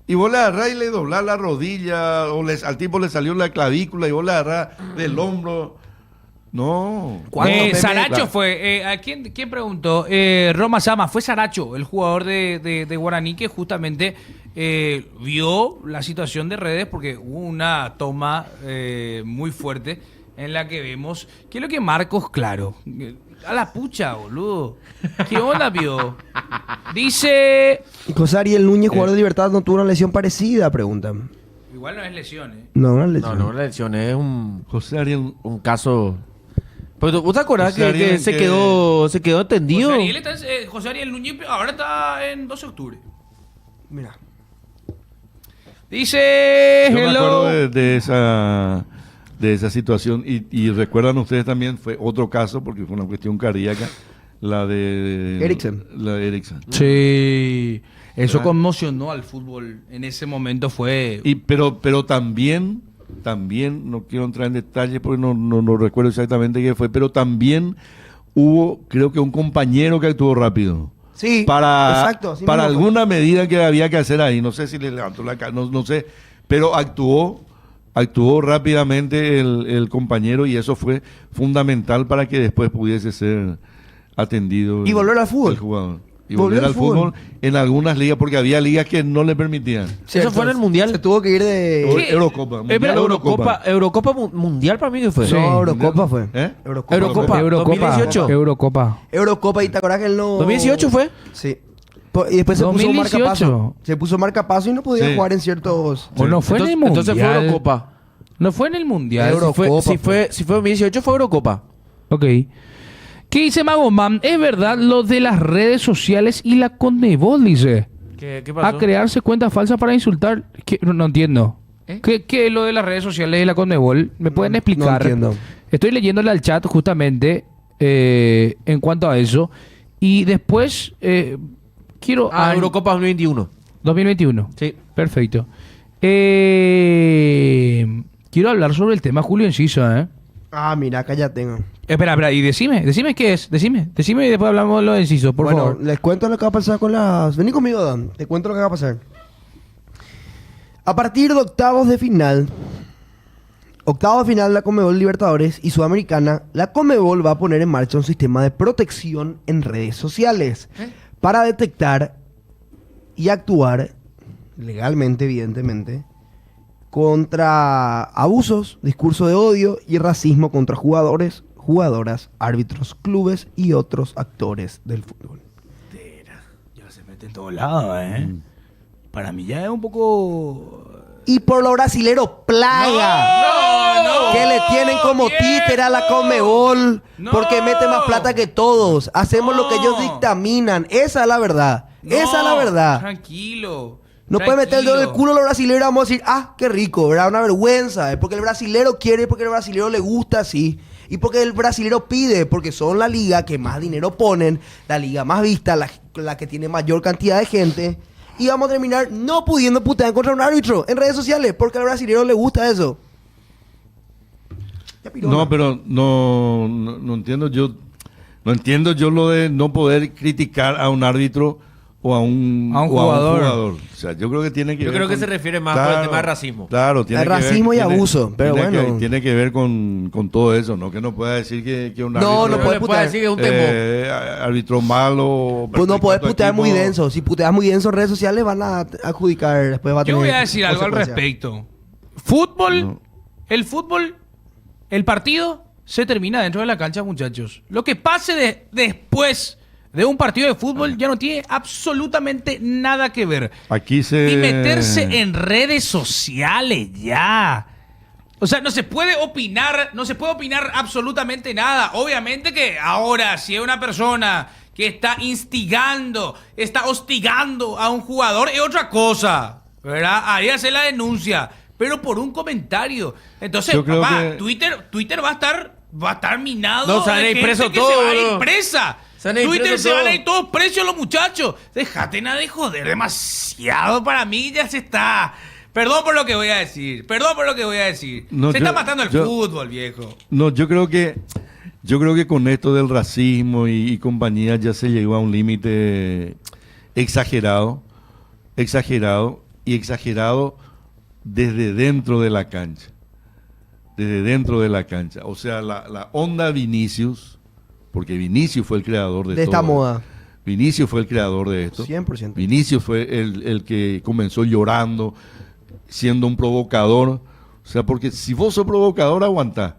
y vos le agarrás y le doblás la rodilla, o al tipo le salió la clavícula y vos le agarrás del hombro. No. Saracho Claro. fue. ¿Quién preguntó? Roma Sama. Fue Saracho, el jugador de Guaraní, que justamente vio la situación de redes porque hubo una toma muy fuerte en la que vemos. ¿Qué es lo que Marcos? Claro. A la pucha, boludo. ¿Qué onda vio? Dice. José Ariel Núñez, jugador de Libertad, no tuvo una lesión parecida, preguntan. Igual no es lesión, ¿eh? No, una No, lesión. no, la lesión es José Ariel, un caso. Pero ¿vos te acordás José que Ariel, se que- quedó tendido? José Ariel Núñez ahora está en 12 de octubre. Mira. Dice. yo me acuerdo Hello. de esa situación y recuerdan ustedes también, fue otro caso porque fue una cuestión cardíaca, la de Eriksen. La de Eriksen. Sí. Eso ¿verdad? conmocionó al fútbol. En ese momento fue. Pero también, no quiero entrar en detalle porque no recuerdo exactamente qué fue, pero también hubo, creo que un compañero que actuó rápido. Sí, Para exacto. así para mismo fue. alguna medida que había que hacer ahí. No sé si le levantó la cara, no sé, pero actuó rápidamente el compañero y eso fue fundamental para que después pudiese ser atendido Y volver al fútbol. el jugador. Y Volver volver al al fútbol fútbol. en algunas ligas, porque había ligas que no le permitían. Eso fue en el Mundial. Se tuvo que ir de... ¿Qué? Eurocopa. Mundial Espera, Eurocopa. Eurocopa Mundial para mí que fue. Sí. No, Eurocopa fue. ¿Eh? Eurocopa. 2018. Eurocopa. Eurocopa, y te acordás que él no... 2018 fue. Sí. Y después se puso 2018. marcapaso. Se puso marcapaso y no podía Sí. jugar en ciertos... ¿O no fue en el mundial? Entonces fue Eurocopa. No fue en el mundial. Eurocopa. Si fue 2018 fue Eurocopa. Ok. ¿Qué dice Magoman? Es verdad lo de las redes sociales y la Conmebol, dice. ¿Qué A crearse cuentas falsas para insultar. ¿Qué? No entiendo. ¿Eh? ¿Qué es lo de las redes sociales y la Conmebol? ¿Me pueden explicar? no entiendo. Estoy leyéndole al chat justamente en cuanto a eso. Y después quiero... Eurocopa 2021. 2021. Sí. Perfecto. Quiero hablar sobre el tema Julio Enciso, ¿eh? Ah, mira, acá ya tengo. Espera, y decime qué es. Decime y después hablamos de lo de Enciso, por bueno, favor. les cuento lo que va a pasar con las... Vení conmigo, Dan. Te cuento lo que va a pasar. A partir de octavos de final de la Conmebol Libertadores y Sudamericana, la Conmebol va a poner en marcha un sistema de protección en redes sociales para detectar y actuar legalmente, evidentemente, contra abusos, discurso de odio y racismo contra jugadores, jugadoras, árbitros, clubes y otros actores del fútbol. Ya se mete en todos lados, ¿eh? Para mí ya es un poco... Y por lo brasilero, plaga. ¡No! Que le tienen como ¡Viejo! títere a la Conmebol. ¡No! Porque mete más plata que todos. Hacemos lo que ellos dictaminan. Esa es la verdad. Esa es la verdad. Tranquilo. No puede meter el dedo en el culo a los brasileños y vamos a decir, ah, qué rico, ¿verdad? Una vergüenza. Es porque el brasilero quiere, porque el brasilero le gusta así. Y porque el brasilero pide, porque son la liga que más dinero ponen, la liga más vista, la que tiene mayor cantidad de gente. Y vamos a terminar no pudiendo putear contra un árbitro en redes sociales, porque al brasilero le gusta eso. Ya pirona. No, pero no entiendo yo. No entiendo yo lo de no poder criticar a un árbitro o a un jugador. O sea, yo creo que tiene que Yo ver creo que con- se refiere más por el tema de racismo. Claro, tiene Hay que ver- racismo y tiene- abuso, pero tiene bueno. que- tiene que ver con todo eso, ¿no? Que no pueda decir que un No, árbitro... no No puede le puede putear. decir que es un temor. árbitro malo... Pues no puedes perjudicando a putear muy equipo. denso. Si puteas muy denso en redes sociales van a adjudicar, después va a Yo tener voy a decir algo al consecuencias. respecto. Fútbol, No. el fútbol El partido se termina dentro de la cancha, muchachos. Lo que pase después de un partido de fútbol ya no tiene absolutamente nada que ver. Aquí se... Y meterse en redes sociales ya. O sea, no se puede opinar absolutamente nada. Obviamente que ahora, si hay una persona que está hostigando a un jugador, es otra cosa, ¿verdad? Ahí hace la denuncia, pero por un comentario. Entonces, Yo creo papá, que- Twitter va a estar minado. No, se van a de ir gente presos que todos, se va a ir boludo. presa. Se van a ir Twitter presos se van a todos. ir todos presos los muchachos. Déjate nada de joder demasiado. Para mí ya se está... Perdón por lo que voy a decir. No, Se yo- está matando el yo- fútbol, viejo. No, yo creo que con esto del racismo y compañía ya se llegó a un límite exagerado desde dentro de la cancha. O sea, la onda Vinicius, porque Vinicius fue el creador de todo. esta moda. Vinicius fue el creador de esto. 100%. Vinicius fue el que comenzó llorando, siendo un provocador. O sea, porque si vos sos provocador, aguantá.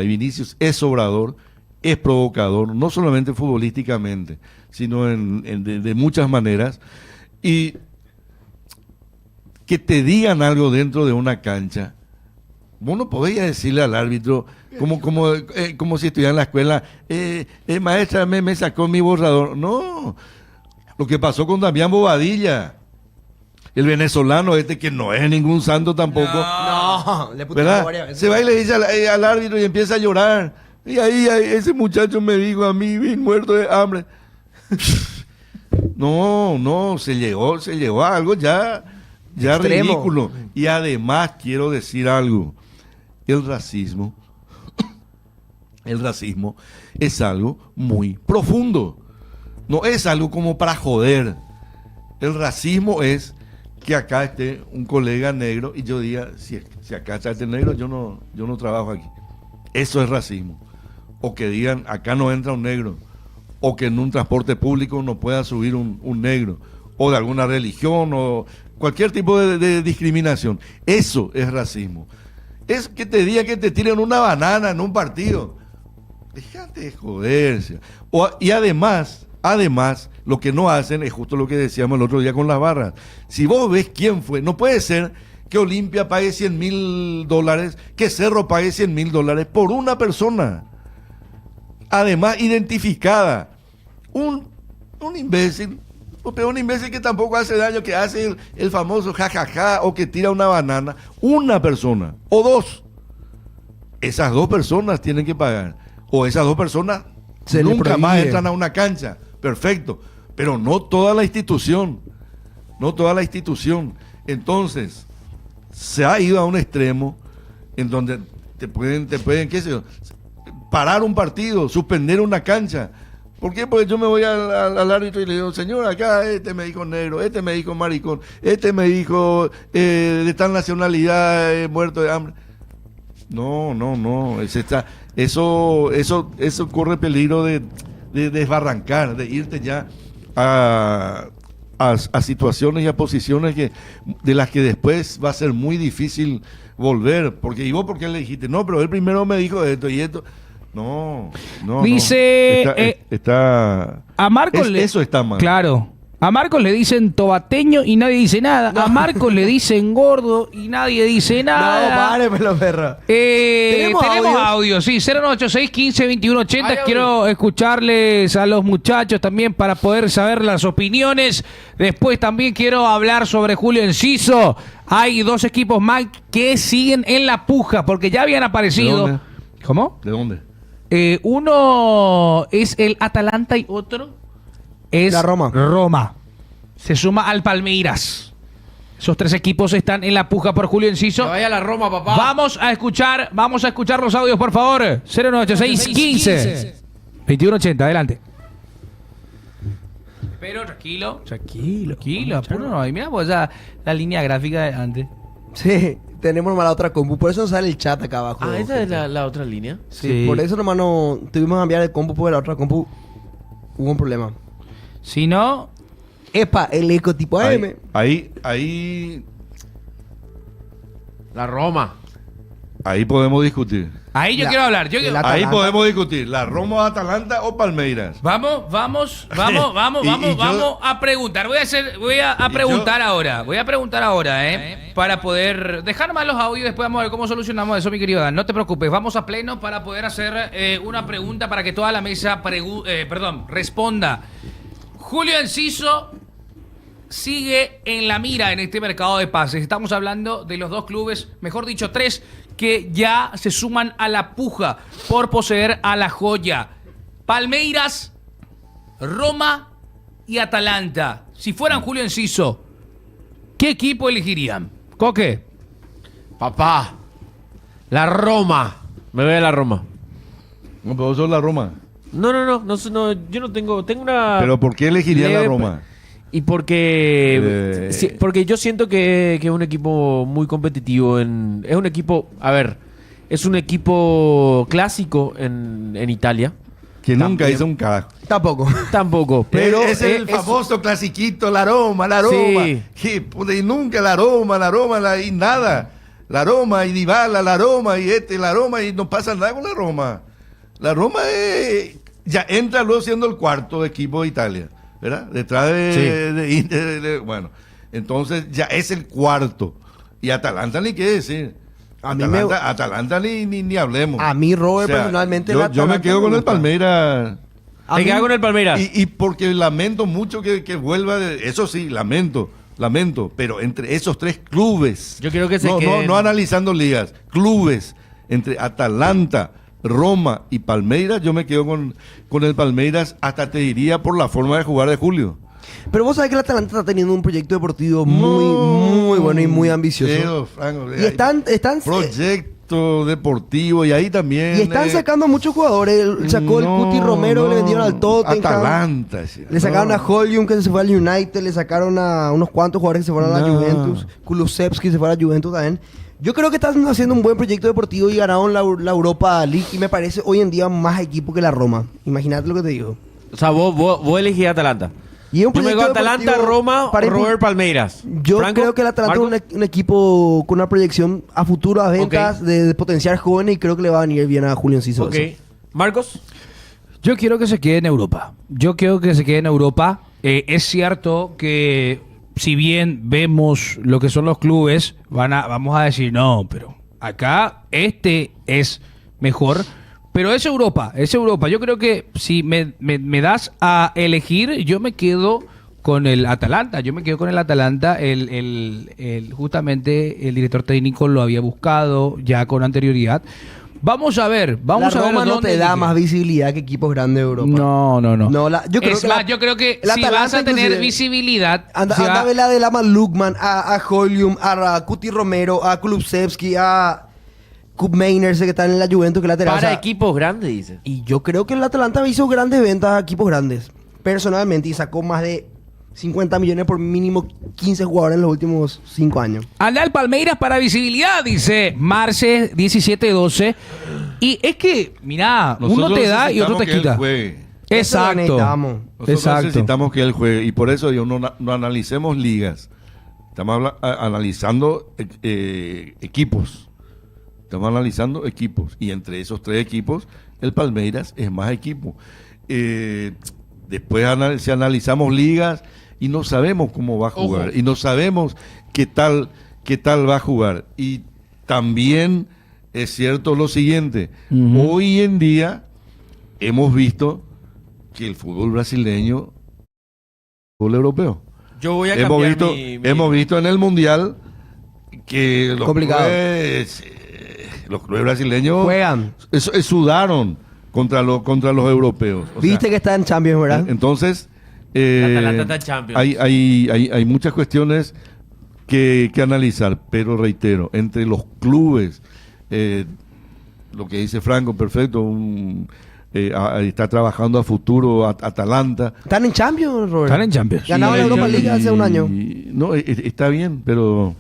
Y Vinicius es obrador, es provocador, no solamente futbolísticamente, sino de muchas maneras. Y que te digan algo dentro de una cancha, vos no podías decirle al árbitro, como si estuviera en la escuela, maestra, me sacó mi borrador. No, lo que pasó con Damián Bobadilla, el venezolano que no es ningún santo tampoco, No, le ¿verdad? varias veces. Se va y le dice al árbitro y empieza a llorar. Y ahí ese muchacho me dijo a mí, bien muerto de hambre. No, se llegó a algo ya Extremo. ridículo. Y además quiero decir algo. El racismo es algo muy profundo. No es algo como para joder. El racismo es que acá esté un colega negro y yo diga, si acá está este negro, yo no trabajo aquí. Eso es racismo. O que digan, acá no entra un negro. O que en un transporte público no pueda subir un negro. O de alguna religión o cualquier tipo de discriminación. Eso es racismo. Es que te diga que te tiren una banana en un partido. Déjate de joderse. Y además, lo que no hacen es justo lo que decíamos el otro día con las barras. Si vos ves quién fue, no puede ser que Olimpia pague $100,000, que Cerro pague $100,000 por una persona. Además, identificada. Un imbécil, pero un imbécil que tampoco hace daño, que hace el famoso jajaja o que tira una banana. Una persona o dos. Esas dos personas tienen que pagar. O esas dos personas Se le nunca más prohíbe. entran a una cancha. Perfecto. Pero no toda la institución. Entonces, se ha ido a un extremo en donde te pueden, qué sé yo, parar un partido, suspender una cancha. ¿Por qué? Porque yo me voy al árbitro y le digo, señor, acá me dijo negro, me dijo maricón, me dijo de tal nacionalidad, muerto de hambre. No, eso corre peligro de desbarrancar, de irte ya a situaciones y a posiciones de las que después va a ser muy difícil volver. Porque, ¿y vos por qué le dijiste? No, pero él primero me dijo esto y esto. No. Dice, Está A Marcos eso está mal. Claro. A Marcos le dicen tobateño y nadie dice nada. A Marcos le dicen gordo y nadie dice No, nada. páremelo, perro. Tenemos ¿Tenemos audio, sí, 0986 15 21 80. Ay, Quiero escucharles a los muchachos también para poder saber las opiniones. Después también quiero hablar sobre Julio Enciso. Hay dos equipos más que siguen en la puja porque ya habían ¿De aparecido. dónde? ¿Cómo? ¿De dónde? Uno es el Atalanta y otro es La Roma. Roma. Se suma al Palmeiras. Esos tres equipos están en la puja por Julio Enciso. Que vaya a la Roma, papá. Vamos a escuchar los audios, por favor. 0986 15 2180, adelante. Pero tranquilo. Tranquilo, apuro no. Y mira, pues ya la línea gráfica de antes. Sí, tenemos nomás la otra compu. Por eso nos sale el chat acá abajo. Ah, esa es gente. la otra línea. Sí, por eso nomás no tuvimos que cambiar el compu porque la otra compu hubo un problema. Si no, Epa, el eco tipo AM. Ahí La Roma. Ahí podemos discutir. Ahí yo La- quiero hablar. Yo el quiero- Atalanta. Ahí podemos discutir. ¿La Roma, Atalanta o Palmeiras? Vamos Y yo- a preguntar. Voy a preguntar ahora. Voy a preguntar ahora, para poder dejar más los audios. Después vamos a ver cómo solucionamos eso, mi querido Dan. No te preocupes, vamos a pleno para poder hacer una pregunta para que toda la mesa responda. Julio Enciso sigue en la mira en este mercado de pases. Estamos hablando de los dos clubes, mejor dicho, tres, que ya se suman a la puja por poseer a la joya. Palmeiras, Roma y Atalanta. Si fueran Julio Enciso, ¿qué equipo elegirían? Coque. Papá, la Roma. Me voy a la Roma. No, pero vos sos la Roma. No, yo no tengo una... ¿Pero por qué elegiría la leve- Roma? Y porque porque yo siento que es un equipo muy competitivo. Es un equipo, a ver, es un equipo clásico en Italia. Que nunca También. hizo un carajo. Tampoco. Tampoco, pero es el famoso clasiquito, la Roma, la Roma. Sí. Que, puta, y nunca la Roma, y nada. La Roma, y Dybala, la Roma, y la Roma, y no pasa nada con la Roma. La Roma ya entra luego siendo el cuarto equipo de Italia, ¿verdad? Detrás de Inter, bueno, entonces ya es el cuarto. Y Atalanta ni qué decir. A mí Atalanta ni hablemos. A mí, Robert, personalmente, el Yo me Atalanta quedo me con el gusta. Palmeiras. A te mí- queda con el Palmeiras. Y porque lamento mucho que vuelva, eso sí, lamento, pero entre esos tres clubes, Yo quiero que se no, queden. no analizando ligas, clubes, entre Atalanta, Roma y Palmeiras, yo me quedo con el Palmeiras, hasta te diría por la forma de jugar de Julio. Pero vos sabés que el Atalanta está teniendo un proyecto deportivo muy bueno y muy ambicioso. Pero, Franco, Y están proyecto deportivo, y ahí también. y están sacando muchos jugadores. Sacó el Cuti Romero, que le vendieron al Tottenham. Atalanta. Le sacaron a Hollywood, que se fue al United. Le sacaron a unos cuantos jugadores que se fueron a la No. Juventus. Kulusevski se fue a la Juventus también. Yo creo que están haciendo un buen proyecto deportivo y ganaron la Europa League. Y me parece hoy en día más equipo que la Roma. Imagínate lo que te digo. O sea, vos elegís Atalanta. Y es un Yo me proyecto digo Atalanta, deportivo Roma, para Robert Palmeiras. Yo Franco, creo que el Atalanta Marcos. es un equipo con una proyección a futuro, a ventas, Ok. de potenciar jóvenes, y creo que le va a venir bien a Julio Enciso. Ok. eso. Marcos. Yo quiero que se quede en Europa. Es cierto que si bien vemos lo que son los clubes, vamos a decir, no, pero acá este es mejor. Pero es Europa. Yo creo que si me das a elegir, yo me quedo con el Atalanta. Justamente el director técnico lo había buscado ya con anterioridad. Vamos a ver. La A ver Roma no dónde te da elige. más visibilidad que equipos grandes de Europa. No. Yo creo Es que más, yo creo que el si vas Atalanta a tener inclusive- visibilidad, Anda a ver la de Lama Lukman, a Hollywood, a Cuti Romero, a Kulusevski, a Kup Mainers, que están en la Juventus, que es lateral. Para o sea, equipos grandes, dice. y yo creo que el Atalanta hizo grandes ventas a equipos grandes, personalmente, y sacó más de 50 millones por mínimo 15 jugadores en los últimos 5 años. anda el Palmeiras para visibilidad, dice Marce 1712. Y es que, mirá, uno te da y otro te necesitamos que él quita. juegue. Eso lo Exacto. necesitamos. Nosotros necesitamos que él juegue, y por eso no analicemos ligas. Estamos analizando equipos. Estamos analizando equipos, y entre esos tres equipos, el Palmeiras es más equipo. Después si analizamos ligas y no sabemos cómo va a jugar, y no sabemos qué tal va a jugar. Y también es cierto lo siguiente, hoy en día hemos visto que el fútbol brasileño, el fútbol europeo. Yo voy a Hemos cambiar visto, mi- hemos visto en el Mundial que Complicado. los clubes brasileños Juegan. sudaron contra los europeos. O sea, Viste que está en Champions, ¿verdad? entonces, El Atalanta está en Champions. hay muchas cuestiones que analizar, pero reitero, entre los clubes, lo que dice Franco, perfecto, está trabajando a futuro Atalanta. Están en Champions, Robert. Están en Champions. Ganaron la Europa League hace un año. No, está bien, pero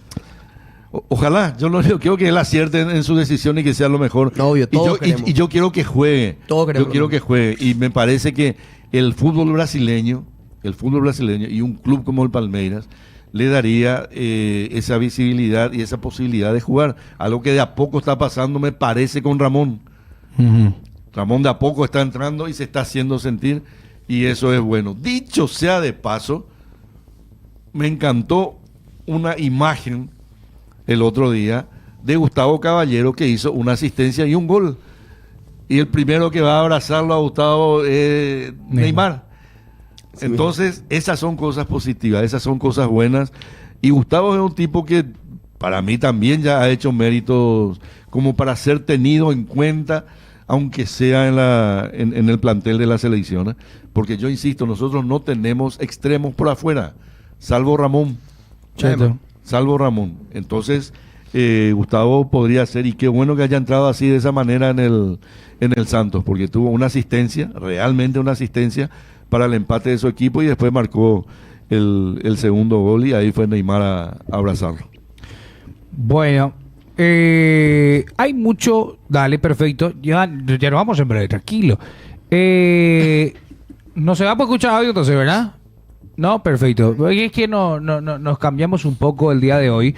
ojalá, yo quiero que él acierte en su decisión y que sea lo mejor. Obvio, todos queremos. y yo quiero que juegue. Todos queremos Yo quiero lo que juegue. Y me parece que el fútbol brasileño y un club como el Palmeiras le daría esa visibilidad y esa posibilidad de jugar. Algo que de a poco está pasando, me parece, con Ramón. Ramón de a poco está entrando y se está haciendo sentir, y eso es bueno. Dicho sea de paso, me encantó una imagen el otro día de Gustavo Caballero, que hizo una asistencia y un gol. Y el primero que va a abrazarlo a Gustavo es Neymar. Entonces, esas son cosas positivas, esas son cosas buenas. Y Gustavo es un tipo que para mí también ya ha hecho méritos como para ser tenido en cuenta, aunque sea en el plantel de la selección, ¿eh? Porque yo insisto, nosotros no tenemos extremos por afuera, salvo Ramón. Cheto. Salvo Ramón. Entonces, Gustavo podría ser, y qué bueno que haya entrado así de esa manera en el Santos, porque tuvo una asistencia, realmente una asistencia para el empate de su equipo, y después marcó el segundo gol, y ahí fue Neymar a abrazarlo. Bueno, hay mucho. Dale, perfecto. Ya nos vamos en breve, tranquilo. No se va por escuchar audio entonces, ¿verdad? No, perfecto. Es que nos cambiamos un poco el día de hoy.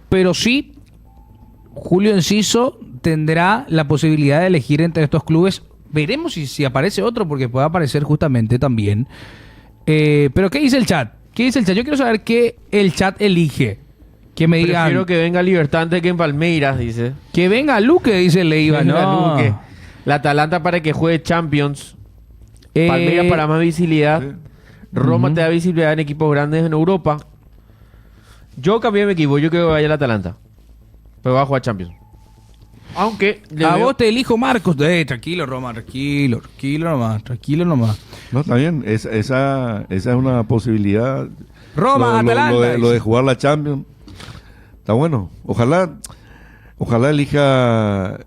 Pero sí, Julio Enciso tendrá la posibilidad de elegir entre estos clubes. Veremos si aparece otro, porque puede aparecer justamente también. Pero ¿qué dice el chat? ¿Qué dice el chat? Yo quiero saber qué el chat elige. Que me digan. Prefiero que venga Libertad antes que en Palmeiras, dice. Que venga Luque, dice Leiva. Venga No. Luque. La Atalanta para que juegue Champions. Palmeiras para más visibilidad. Sí. Roma te da visibilidad en equipos grandes en Europa. Yo cambié mi equipo. Yo creo que vaya al Atalanta. Pero va a jugar Champions. Aunque A vos te elijo Marcos. Tranquilo, Roma, tranquilo nomás. No, está bien, esa es una posibilidad. Roma, Atalanta. Lo de jugar la Champions. Está bueno. Ojalá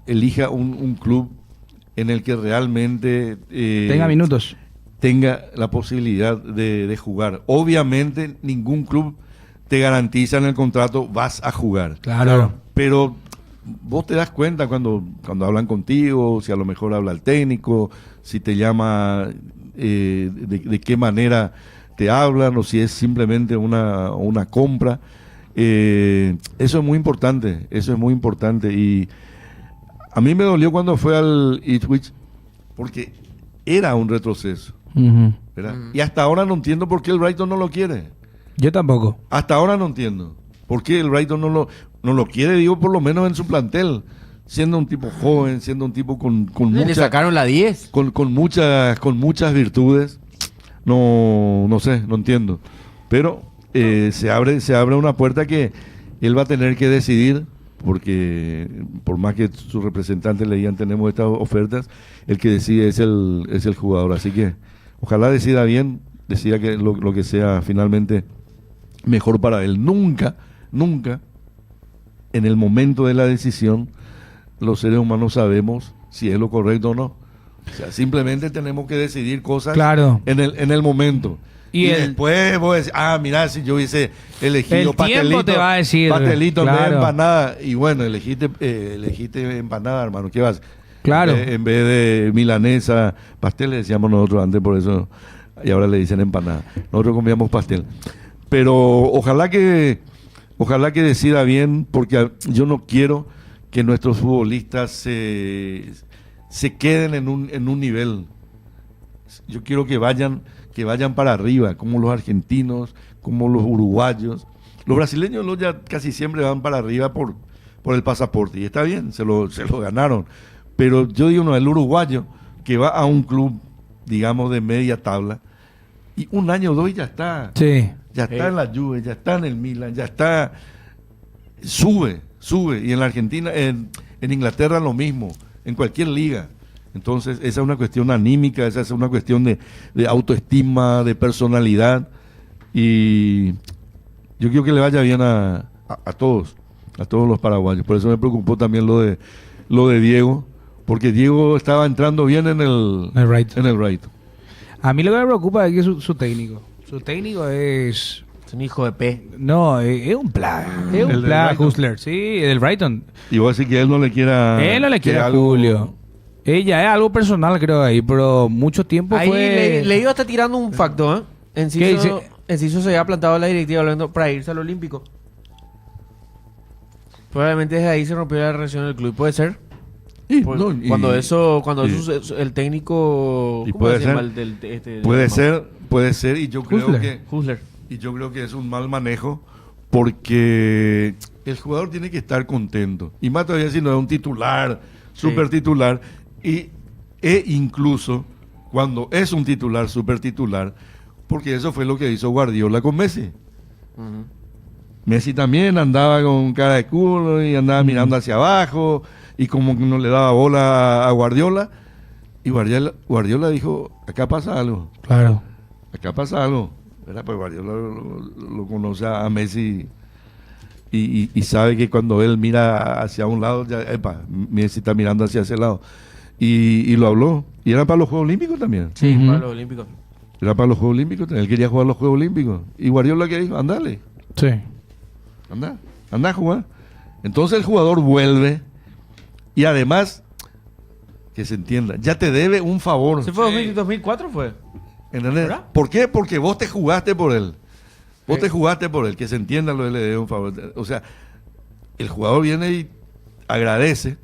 elija un club en el que realmente Tenga minutos. tenga la posibilidad de jugar. Obviamente ningún club te garantiza en el contrato vas a jugar. Claro. Pero vos te das cuenta cuando hablan contigo, si a lo mejor habla el técnico, si te llama, de qué manera te hablan, o si es simplemente una compra. Eso es muy importante, y a mí me dolió cuando fue al Ipswich, porque era un retroceso, ¿verdad? Y hasta ahora no entiendo por qué el Brighton no lo quiere. Yo tampoco. Hasta ahora no entiendo por qué el Brighton no lo quiere, digo, por lo menos en su plantel, siendo un tipo joven, siendo un tipo con le sacaron la 10. con muchas virtudes. No sé, no entiendo. Pero se abre una puerta que él va a tener que decidir, porque por más que sus representantes le digan tenemos estas ofertas, el que decide es el jugador. Así que ojalá decida bien, decida que lo que sea finalmente mejor para él. Nunca en el momento de la decisión los seres humanos sabemos si es lo correcto o no. O sea, simplemente tenemos que decidir cosas Claro. en el momento. Y el- después vos decís, mira, si yo hubiese elegido El tiempo te va a decir, pastelito en vez de claro. empanada, y bueno, elegiste empanada, hermano, ¿qué vas? Claro. En vez de milanesa, pastel le decíamos nosotros antes, por eso, y ahora le dicen empanada. Nosotros comíamos pastel. Pero ojalá que decida bien, porque yo no quiero que nuestros futbolistas se queden en un nivel. Yo quiero que vayan para arriba, como los argentinos, como los uruguayos. Los brasileños ya casi siempre van para arriba por el pasaporte, y está bien, se lo ganaron. Pero yo digo, no, el uruguayo que va a un club, digamos, de media tabla, y un año o dos y ya está. Sí. Ya está en la Juve, ya está en el Milan, ya está. Sube. Y en la Argentina, en Inglaterra lo mismo, en cualquier liga. Entonces, esa es una cuestión anímica, esa es una cuestión de autoestima, de personalidad. Y yo quiero que le vaya bien a todos los paraguayos. Por eso me preocupó también lo de Diego, porque Diego estaba entrando bien en el Brighton. A mí lo que me preocupa es que su técnico. Su técnico es... Es un hijo de P. No, es un plaga. Es un El del plaga, Brighton. Hustler. Sí, del Brighton. Y vos decís que él no le quiera... Él no le quiere que a algo- Julio. Ella es algo personal, creo, ahí, pero mucho tiempo Ahí fue... le iba a estar tirando un facto, ¿eh? Enciso ¿Qué dice? Enciso se había plantado a la directiva hablando para irse al Olímpico. Probablemente desde ahí se rompió la relación del club. ¿Puede ser? Y, Pues, no, y- cuando eso y- el técnico... Y ¿cómo puede se llama ser. del puede ser, y yo creo Hustler. que Hustler. y yo creo que es un mal manejo porque el jugador tiene que estar contento. Y más todavía si no es un titular, super titular, e incluso cuando es un titular, super titular, porque eso fue lo que hizo Guardiola con Messi. Messi también andaba con cara de culo y andaba mirando hacia abajo y como que no le daba bola a Guardiola. Y Guardiola dijo, acá pasa algo. Claro. Acá pasa algo, ¿verdad? Pues Guardiola lo conoce a Messi y sabe que cuando él mira hacia un lado, ya, epa, Messi está mirando hacia ese lado. Y lo habló. Y era para los Juegos Olímpicos también. Sí, Ujú. para los Olímpicos. Era para los Juegos Olímpicos. Él quería jugar los Juegos Olímpicos. Y Guardiola que dijo, andale, Sí. anda a jugar. Entonces el jugador vuelve y además, que se entienda, ya te debe un favor. ¿Se fue 2004 fue? ¿Entendés? ¿Verdad? ¿Por qué? Porque vos te jugaste por él. Vos te jugaste por él, que se entienda lo de le debe un favor. O sea, el jugador viene y agradece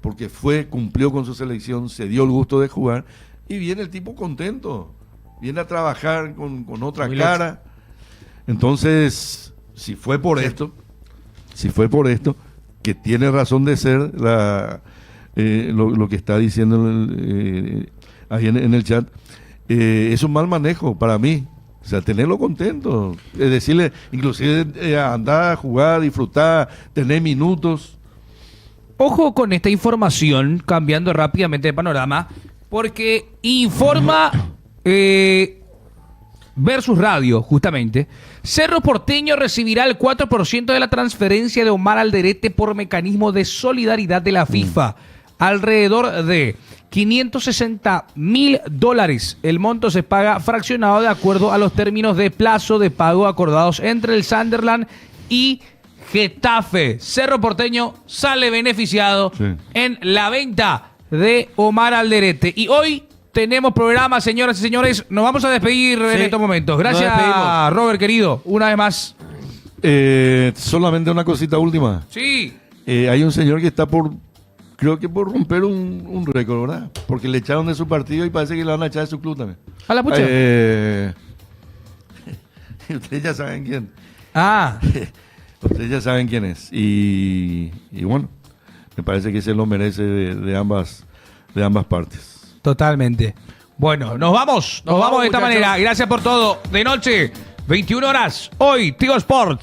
porque cumplió con su selección, se dio el gusto de jugar y viene el tipo contento. Viene a trabajar con otra Muy cara. Entonces, si fue por esto, que tiene razón de ser lo que está diciendo ahí en el chat, es un mal manejo para mí. O sea, tenerlo contento, decirle, inclusive andar a jugar, disfrutar, tener minutos. Ojo con esta información, cambiando rápidamente de panorama, porque informa Versus Radio, justamente. Cerro Porteño recibirá el 4% de la transferencia de Omar Alderete por mecanismo de solidaridad de la FIFA. Alrededor de $560.000. El monto se paga fraccionado de acuerdo a los términos de plazo de pago acordados entre el Sunderland y Getafe. Cerro Porteño sale beneficiado en la venta de Omar Alderete. Y hoy tenemos programa, señoras y señores. Nos vamos a despedir en estos momentos. Nos Gracias, despedimos. Robert, querido. Una vez más. Solamente una cosita última. Sí. Hay un señor que está creo que por romper un récord, ¿verdad? Porque le echaron de su partido y parece que le van a echar de su club también. A la pucha. Ustedes ya saben quién. Ah, Ustedes ya saben quién es. Y bueno, me parece que se lo merece de ambas partes. totalmente. Bueno, nos vamos de esta muchachos. manera. Gracias por todo. De noche, 21 horas. Hoy, Tigo Sports.